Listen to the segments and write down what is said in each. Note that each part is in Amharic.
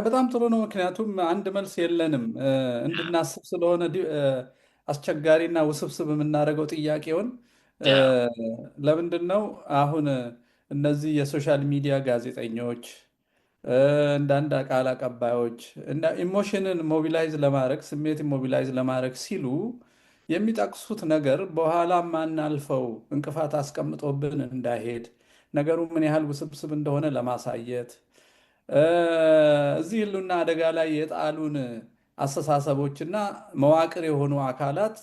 በጣም ጥሩ ነው። ምክንያቱም አንድ መልስ የለንም እንድናስብ ስለሆነ አስቸጋሪና ውስብስብ የምናደርገው ጥያቄውን እ፣ ያ ለምንድን ነው አሁን እነዚህ የሶሻል ሚዲያ ጋዜጠኞች እንዳንድ ቃል አቀባዮች እና ኢሞሽንን ሞቢላይዝ ለማድረግ ስሜትን ሞቢላይዝ ለማድረግ ሲሉ የሚጠቅሱት ነገር በኋላ ማናልፈው እንቅፋት አስቀምጦብን እንዳይሄድ ነገሩ ምን ያህል ውስብስብ እንደሆነ ለማሳየት እ፣ እዚህ ህልውና አደጋ ላይ የጣሉን አስተሳሰቦችና መዋቅር የሆኑ አካላት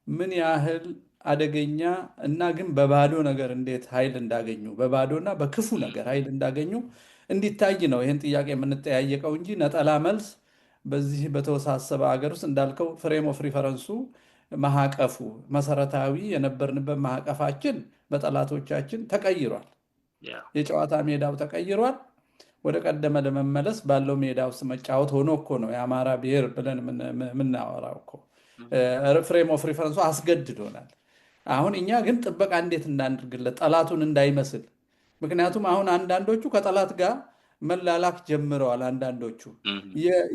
ምን ያህል አደገኛ እና ግን በባዶ ነገር እንዴት ኃይል እንዳገኙ በባዶና በክፉ ነገር ኃይል እንዳገኙ እንዲታይ ነው ይህን ጥያቄ የምንጠያየቀው እንጂ ነጠላ መልስ በዚህ በተወሳሰበ ሀገር ውስጥ እንዳልከው ፍሬም ኦፍ ሪፈረንሱ ማዕቀፉ መሰረታዊ የነበርንበት ማዕቀፋችን በጠላቶቻችን ተቀይሯል። ያ የጨዋታ ሜዳው ተቀይሯል። ወደ ቀደመ ለመመለስ ባለው ሜዳ ውስጥ መጫወት ሆኖ እኮ ነው የአማራ ብሔር ብለን የምናወራው እኮ ፍሬም ኦፍ ሪፈረንሱ አስገድዶናል። አሁን እኛ ግን ጥበቃ እንዴት እንዳንድርግለት ጠላቱን እንዳይመስል። ምክንያቱም አሁን አንዳንዶቹ ከጠላት ጋር መላላክ ጀምረዋል። አንዳንዶቹ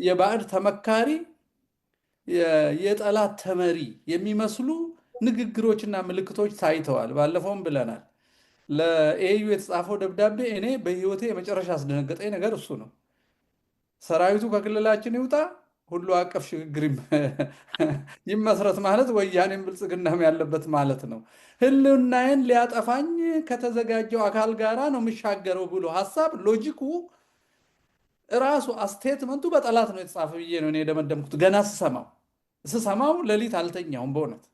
የባዕድ ተመካሪ የጠላት ተመሪ የሚመስሉ ንግግሮችና ምልክቶች ታይተዋል። ባለፈውም ብለናል። ለኤዩ የተጻፈው ደብዳቤ እኔ በህይወቴ የመጨረሻ ያስደነገጠኝ ነገር እሱ ነው። ሰራዊቱ ከክልላችን ይውጣ፣ ሁሉ አቀፍ ሽግግር ይመስረት ማለት ወያኔም ብልጽግናም ያለበት ማለት ነው። ህልውናዬን ሊያጠፋኝ ከተዘጋጀው አካል ጋራ ነው የሚሻገረው ብሎ ሀሳብ ሎጂኩ እራሱ ስቴትመንቱ በጠላት ነው የተጻፈ ብዬ ነው እኔ የደመደምኩት። ገና ስሰማው ሌሊት አልተኛውም በእውነት።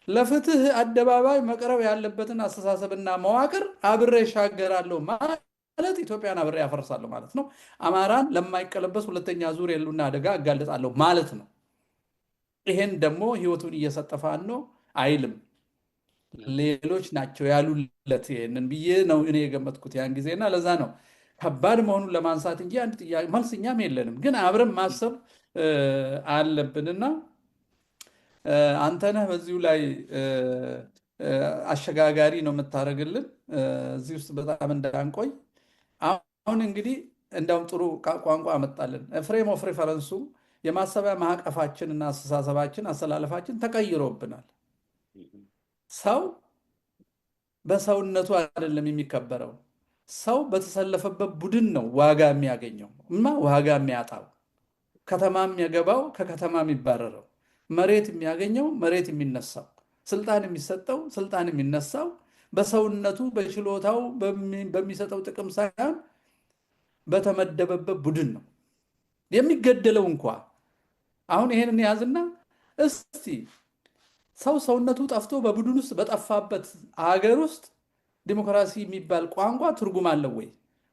ለፍትህ አደባባይ መቅረብ ያለበትን አስተሳሰብና መዋቅር አብሬ እሻገራለሁ ማለት ኢትዮጵያን አብሬ ያፈርሳለሁ ማለት ነው። አማራን ለማይቀለበስ ሁለተኛ ዙር የህልውና አደጋ እጋለጣለሁ ማለት ነው። ይሄን ደግሞ ህይወቱን እየሰጠ ፋኖ አይልም፣ ሌሎች ናቸው ያሉለት ይሄንን ብዬ ነው እኔ የገመትኩት ያን ጊዜና ለዛ ነው ከባድ መሆኑን ለማንሳት እንጂ አንድ ጥያቄ መልስ እኛም የለንም፣ ግን አብረን ማሰብ አለብንና አንተነህ በዚሁ ላይ አሸጋጋሪ ነው የምታደርግልን እዚህ ውስጥ በጣም እንዳንቆይ። አሁን እንግዲህ እንዳውም ጥሩ ቋንቋ አመጣልን። ፍሬም ኦፍ ሪፈረንሱ የማሰቢያ ማዕቀፋችንና አስተሳሰባችን አሰላለፋችን ተቀይሮብናል። ሰው በሰውነቱ አይደለም የሚከበረው፣ ሰው በተሰለፈበት ቡድን ነው ዋጋ የሚያገኘው እና ዋጋ የሚያጣው፣ ከተማ የሚገባው ከከተማ የሚባረረው፣ መሬት የሚያገኘው መሬት የሚነሳው፣ ስልጣን የሚሰጠው ስልጣን የሚነሳው በሰውነቱ በችሎታው በሚሰጠው ጥቅም ሳይሆን በተመደበበት ቡድን ነው የሚገደለው እንኳ። አሁን ይሄንን ያዝና እስቲ ሰው ሰውነቱ ጠፍቶ በቡድን ውስጥ በጠፋበት ሀገር ውስጥ ዲሞክራሲ የሚባል ቋንቋ ትርጉም አለው ወይ?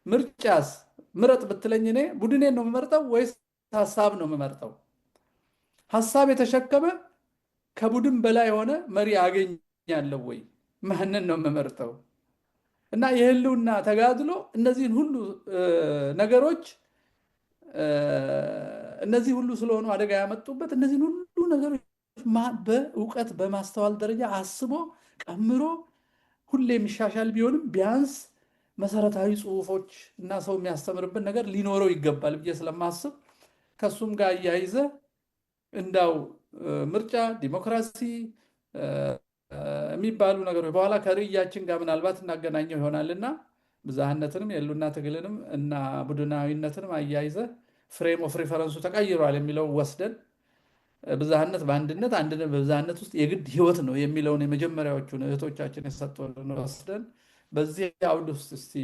ምርጫስ ምረጥ ብትለኝ እኔ ቡድኔን ነው የምመርጠው ወይስ ሀሳብ ነው የምመርጠው? ሀሳብ የተሸከመ ከቡድን በላይ የሆነ መሪ አገኛለሁ ወይ? ማንን ነው የምመርጠው? እና የህልውና ተጋድሎ እነዚህን ሁሉ ነገሮች እነዚህ ሁሉ ስለሆኑ አደጋ ያመጡበት እነዚህን ሁሉ ነገሮች በእውቀት በማስተዋል ደረጃ አስቦ ቀምሮ ሁሌ የሚሻሻል ቢሆንም ቢያንስ መሰረታዊ ጽሁፎች እና ሰው የሚያስተምርበት ነገር ሊኖረው ይገባል ብዬ ስለማስብ ከሱም ጋር እያይዘ እንዳው ምርጫ ዲሞክራሲ የሚባሉ ነገሮች በኋላ ከርዕያችን ጋር ምናልባት እናገናኘው ይሆናልና ብዝሃነትንም የህልውና ትግልንም እና ቡድናዊነትንም አያይዘ ፍሬም ኦፍ ሪፈረንሱ ተቀይሯል የሚለው ወስደን ብዝሃነት በአንድነት አንድነት በብዝሃነት ውስጥ የግድ ህይወት ነው የሚለውን የመጀመሪያዎቹን እህቶቻችን የሰጡን ወስደን በዚህ አውድ ውስጥ እስቲ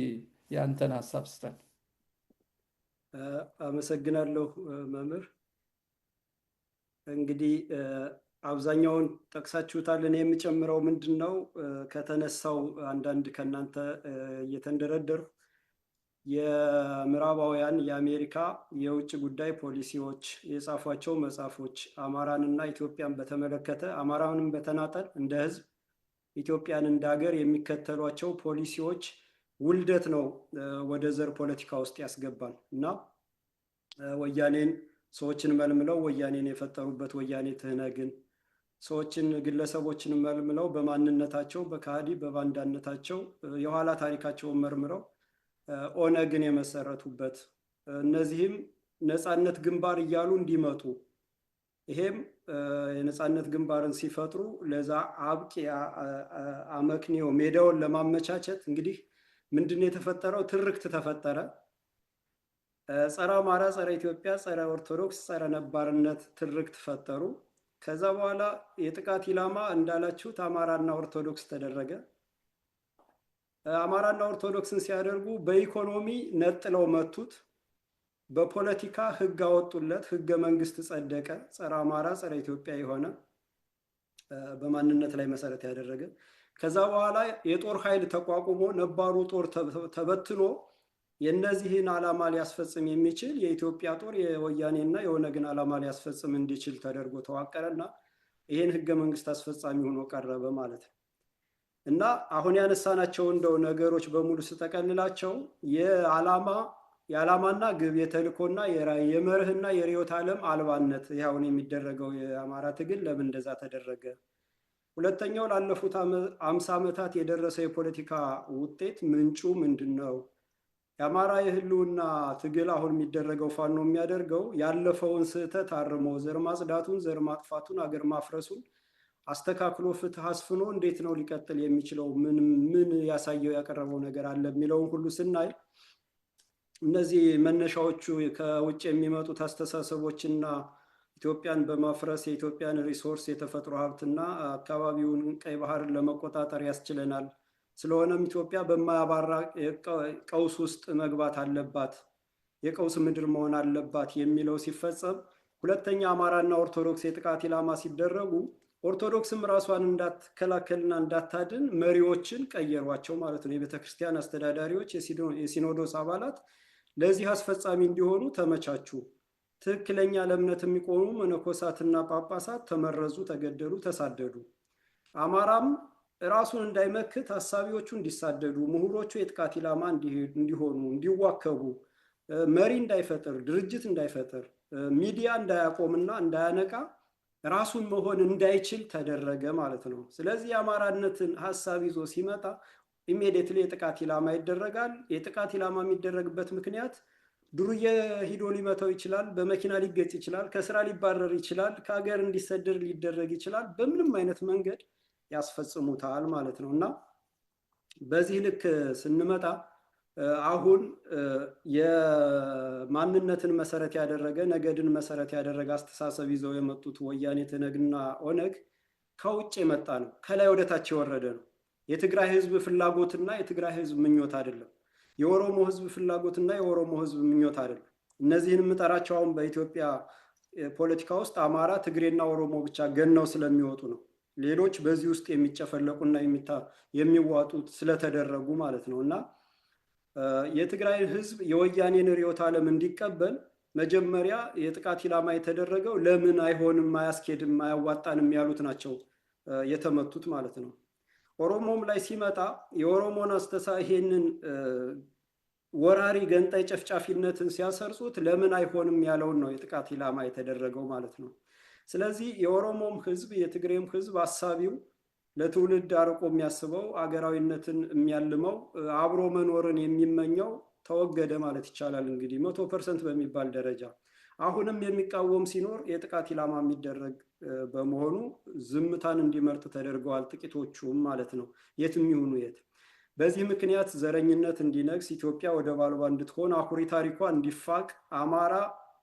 ያንተን ሀሳብ ስጠን። አመሰግናለሁ መምህር። እንግዲህ አብዛኛውን ጠቅሳችሁታል። እኔ የምጨምረው ምንድን ነው ከተነሳው አንዳንድ ከእናንተ እየተንደረደሩ የምዕራባውያን የአሜሪካ የውጭ ጉዳይ ፖሊሲዎች የጻፏቸው መጽሐፎች አማራንና ኢትዮጵያን በተመለከተ አማራንም በተናጠል እንደ ህዝብ ኢትዮጵያን እንደ ሀገር የሚከተሏቸው ፖሊሲዎች ውልደት ነው ወደ ዘር ፖለቲካ ውስጥ ያስገባል እና ወያኔን ሰዎችን መልምለው ወያኔን የፈጠሩበት ወያኔ ትህነግን ሰዎችን ግለሰቦችን መልምለው በማንነታቸው በካሃዲ በባንዳነታቸው የኋላ ታሪካቸውን መርምረው ኦነግን የመሰረቱበት እነዚህም ነፃነት ግንባር እያሉ እንዲመጡ ይሄም የነፃነት ግንባርን ሲፈጥሩ ለዛ አብቂ አመክንዮ ሜዳውን ለማመቻቸት እንግዲህ ምንድነው የተፈጠረው? ትርክት ተፈጠረ። ጸረ አማራ፣ ጸረ ኢትዮጵያ፣ ጸረ ኦርቶዶክስ፣ ጸረ ነባርነት ትርክት ፈጠሩ። ከዛ በኋላ የጥቃት ኢላማ እንዳላችሁት አማራና ኦርቶዶክስ ተደረገ። አማራና ኦርቶዶክስን ሲያደርጉ በኢኮኖሚ ነጥለው መቱት። በፖለቲካ ህግ አወጡለት። ህገ መንግስት ጸደቀ። ጸረ አማራ፣ ጸረ ኢትዮጵያ የሆነ በማንነት ላይ መሰረት ያደረገ። ከዛ በኋላ የጦር ኃይል ተቋቁሞ ነባሩ ጦር ተበትኖ የነዚህን ዓላማ ሊያስፈጽም የሚችል የኢትዮጵያ ጦር የወያኔና የኦነግን ዓላማ ሊያስፈጽም እንዲችል ተደርጎ ተዋቀረና ይሄን ህገ መንግስት አስፈጻሚ ሆኖ ቀረበ ማለት ነው። እና አሁን ያነሳናቸው እንደው ነገሮች በሙሉ ስጠቀልላቸው የዓላማና ግብ የተልእኮና የራዕይ የመርህና የርዕዮተ ዓለም አልባነት ይህ አሁን የሚደረገው የአማራ ትግል ለምን እንደዛ ተደረገ? ሁለተኛው ላለፉት 50 ዓመታት የደረሰው የፖለቲካ ውጤት ምንጩ ምንድን ነው? የአማራ የህልውና ትግል አሁን የሚደረገው ፋኖ የሚያደርገው ያለፈውን ስህተት አርሞ ዘር ማጽዳቱን፣ ዘር ማጥፋቱን፣ አገር ማፍረሱን አስተካክሎ ፍትህ አስፍኖ እንዴት ነው ሊቀጥል የሚችለው? ምን ያሳየው ያቀረበው ነገር አለ የሚለውን ሁሉ ስናይ እነዚህ መነሻዎቹ ከውጭ የሚመጡት አስተሳሰቦችና ኢትዮጵያን በማፍረስ የኢትዮጵያን ሪሶርስ የተፈጥሮ ሀብትና አካባቢውን ቀይ ባህርን ለመቆጣጠር ያስችለናል፣ ስለሆነም ኢትዮጵያ በማያባራ ቀውስ ውስጥ መግባት አለባት፣ የቀውስ ምድር መሆን አለባት የሚለው ሲፈጸም፣ ሁለተኛ አማራና ኦርቶዶክስ የጥቃት ኢላማ ሲደረጉ ኦርቶዶክስም ራሷን እንዳትከላከልና እንዳታድን መሪዎችን ቀየሯቸው ማለት ነው። የቤተ ክርስቲያን አስተዳዳሪዎች፣ የሲኖዶስ አባላት ለዚህ አስፈጻሚ እንዲሆኑ ተመቻቹ። ትክክለኛ ለእምነት የሚቆሙ መነኮሳትና ጳጳሳት ተመረዙ፣ ተገደሉ፣ ተሳደዱ። አማራም ራሱን እንዳይመክት ሀሳቢዎቹ እንዲሳደዱ፣ ምሁሮቹ የጥቃት ኢላማ እንዲሆኑ፣ እንዲዋከቡ፣ መሪ እንዳይፈጥር፣ ድርጅት እንዳይፈጥር፣ ሚዲያ እንዳያቆምና እንዳያነቃ ራሱን መሆን እንዳይችል ተደረገ ማለት ነው። ስለዚህ የአማራነትን ሀሳብ ይዞ ሲመጣ ኢሚዲየትሊ የጥቃት ኢላማ ይደረጋል። የጥቃት ኢላማ የሚደረግበት ምክንያት ዱርዬ ሂዶ ሊመተው ይችላል፣ በመኪና ሊገጭ ይችላል፣ ከስራ ሊባረር ይችላል፣ ከሀገር እንዲሰደድ ሊደረግ ይችላል። በምንም አይነት መንገድ ያስፈጽሙታል ማለት ነው። እና በዚህ ልክ ስንመጣ አሁን የማንነትን መሰረት ያደረገ ነገድን መሰረት ያደረገ አስተሳሰብ ይዘው የመጡት ወያኔ፣ ትነግና ኦነግ ከውጭ የመጣ ነው፣ ከላይ ወደ ታች የወረደ ነው። የትግራይ ህዝብ ፍላጎትና የትግራይ ህዝብ ምኞት አይደለም። የኦሮሞ ህዝብ ፍላጎትና የኦሮሞ ህዝብ ምኞት አይደለም። እነዚህን የምጠራቸው አሁን በኢትዮጵያ ፖለቲካ ውስጥ አማራ፣ ትግሬና ኦሮሞ ብቻ ገነው ስለሚወጡ ነው። ሌሎች በዚህ ውስጥ የሚጨፈለቁና የሚዋጡት ስለተደረጉ ማለት ነው። እና የትግራይ ህዝብ የወያኔን ርዕዮተ ዓለም እንዲቀበል መጀመሪያ የጥቃት ኢላማ የተደረገው ለምን አይሆንም፣ አያስኬድም፣ አያዋጣንም ያሉት ናቸው የተመቱት ማለት ነው። ኦሮሞም ላይ ሲመጣ የኦሮሞን ይሄንን ወራሪ ገንጣይ ጨፍጫፊነትን ሲያሰርጹት ለምን አይሆንም ያለውን ነው የጥቃት ኢላማ የተደረገው ማለት ነው። ስለዚህ የኦሮሞም ህዝብ የትግሬም ህዝብ አሳቢው ለትውልድ አርቆ የሚያስበው አገራዊነትን የሚያልመው አብሮ መኖርን የሚመኘው ተወገደ ማለት ይቻላል። እንግዲህ 100% በሚባል ደረጃ አሁንም የሚቃወም ሲኖር የጥቃት ኢላማ የሚደረግ በመሆኑ ዝምታን እንዲመርጥ ተደርገዋል፣ ጥቂቶቹም ማለት ነው፣ የትም ይሁኑ የት። በዚህ ምክንያት ዘረኝነት እንዲነግስ፣ ኢትዮጵያ ወደብ አልባ እንድትሆን፣ አኩሪ ታሪኳ እንዲፋቅ፣ አማራ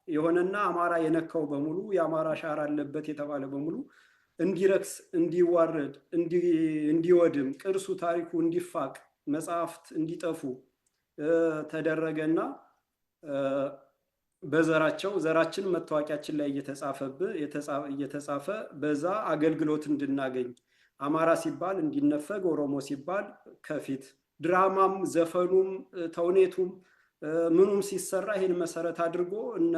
የሆነና አማራ የነካው በሙሉ የአማራ አሻራ አለበት የተባለ በሙሉ እንዲረክስ፣ እንዲዋረድ፣ እንዲወድም፣ ቅርሱ ታሪኩ እንዲፋቅ፣ መጽሐፍት እንዲጠፉ ተደረገና በዘራቸው ዘራችን መታወቂያችን ላይ እየተጻፈ በዛ አገልግሎት እንድናገኝ፣ አማራ ሲባል እንዲነፈግ፣ ኦሮሞ ሲባል ከፊት፣ ድራማም ዘፈኑም ተውኔቱም ምኑም ሲሰራ ይሄን መሰረት አድርጎ እነ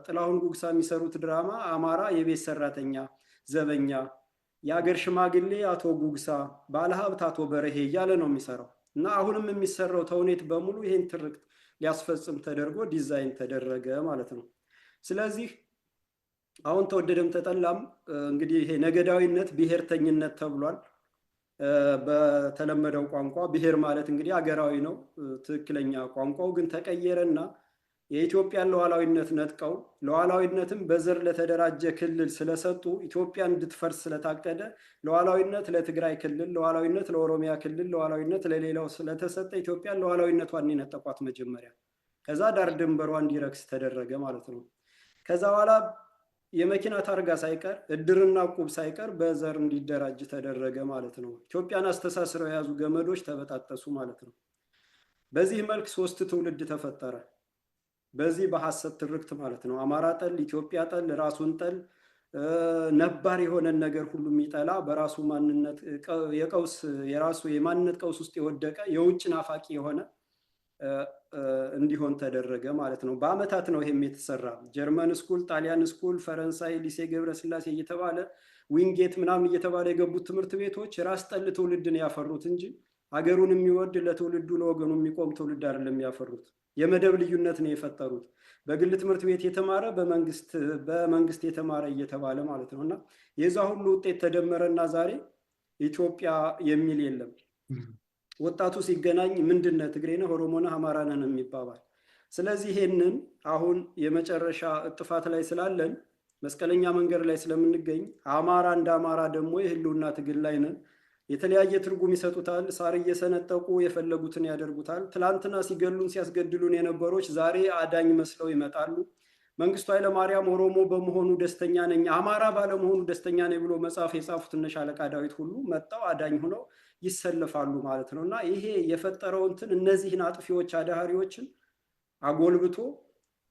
ጥላሁን ጉግሳ የሚሰሩት ድራማ አማራ የቤት ሰራተኛ፣ ዘበኛ፣ የሀገር ሽማግሌ አቶ ጉግሳ፣ ባለሀብት አቶ በረሄ እያለ ነው የሚሰራው። እና አሁንም የሚሰራው ተውኔት በሙሉ ይሄን ትርክት ሊያስፈጽም ተደርጎ ዲዛይን ተደረገ ማለት ነው። ስለዚህ አሁን ተወደደም ተጠላም እንግዲህ ይሄ ነገዳዊነት ብሔርተኝነት ተብሏል። በተለመደው ቋንቋ ብሔር ማለት እንግዲህ አገራዊ ነው ትክክለኛ ቋንቋው፣ ግን ተቀየረና የኢትዮጵያን ሉዓላዊነት ነጥቀው ሉዓላዊነትም በዘር ለተደራጀ ክልል ስለሰጡ ኢትዮጵያ እንድትፈርስ ስለታቀደ ሉዓላዊነት ለትግራይ ክልል፣ ሉዓላዊነት ለኦሮሚያ ክልል፣ ሉዓላዊነት ለሌላው ስለተሰጠ ኢትዮጵያን ሉዓላዊነቷን የነጠቋት መጀመሪያ። ከዛ ዳር ድንበሯ እንዲረክስ ተደረገ ማለት ነው። ከዛ በኋላ የመኪና ታርጋ ሳይቀር እድርና ቁብ ሳይቀር በዘር እንዲደራጅ ተደረገ ማለት ነው። ኢትዮጵያን አስተሳስረው የያዙ ገመዶች ተበጣጠሱ ማለት ነው። በዚህ መልክ 3 ትውልድ ተፈጠረ። በዚህ በሐሰት ትርክት ማለት ነው። አማራ ጠል፣ ኢትዮጵያ ጠል፣ ራሱን ጠል፣ ነባር የሆነን ነገር ሁሉ የሚጠላ በራሱ ማንነት የቀውስ የራሱ የማንነት ቀውስ ውስጥ የወደቀ የውጭ ናፋቂ የሆነ እንዲሆን ተደረገ ማለት ነው። በአመታት ነው ይሄም የተሰራ። ጀርመን ስኩል፣ ጣሊያን ስኩል፣ ፈረንሳይ ሊሴ ገብረስላሴ እየተባለ ዊንጌት ምናምን እየተባለ የገቡት ትምህርት ቤቶች ራስ ጠል ትውልድን ያፈሩት እንጂ ሀገሩን የሚወድ ለትውልዱ ለወገኑ የሚቆም ትውልድ አይደለም ያፈሩት። የመደብ ልዩነት ነው የፈጠሩት። በግል ትምህርት ቤት የተማረ በመንግስት የተማረ እየተባለ ማለት ነው። እና የዛ ሁሉ ውጤት ተደመረና ዛሬ ኢትዮጵያ የሚል የለም። ወጣቱ ሲገናኝ ምንድነው ትግሬ ነህ፣ ኦሮሞ ነህ፣ አማራ ነህ የሚባባል። ስለዚህ ይሄንን አሁን የመጨረሻ ጥፋት ላይ ስላለን መስቀለኛ መንገድ ላይ ስለምንገኝ አማራ እንደ አማራ ደግሞ የህልውና ትግል ላይ ነን። የተለያየ ትርጉም ይሰጡታል። ሳር እየሰነጠቁ የፈለጉትን ያደርጉታል። ትላንትና ሲገሉን ሲያስገድሉን የነበሮች ዛሬ አዳኝ መስለው ይመጣሉ። መንግስቱ ኃይለማርያም ኦሮሞ በመሆኑ ደስተኛ ነኝ፣ አማራ ባለመሆኑ ደስተኛ ነኝ ብሎ መጽሐፍ የጻፉት እነ ሻለቃ ዳዊት ሁሉ መጣው አዳኝ ሆነው ይሰለፋሉ ማለት ነው። እና ይሄ የፈጠረው እንትን እነዚህን አጥፊዎች አዳሃሪዎችን አጎልብቶ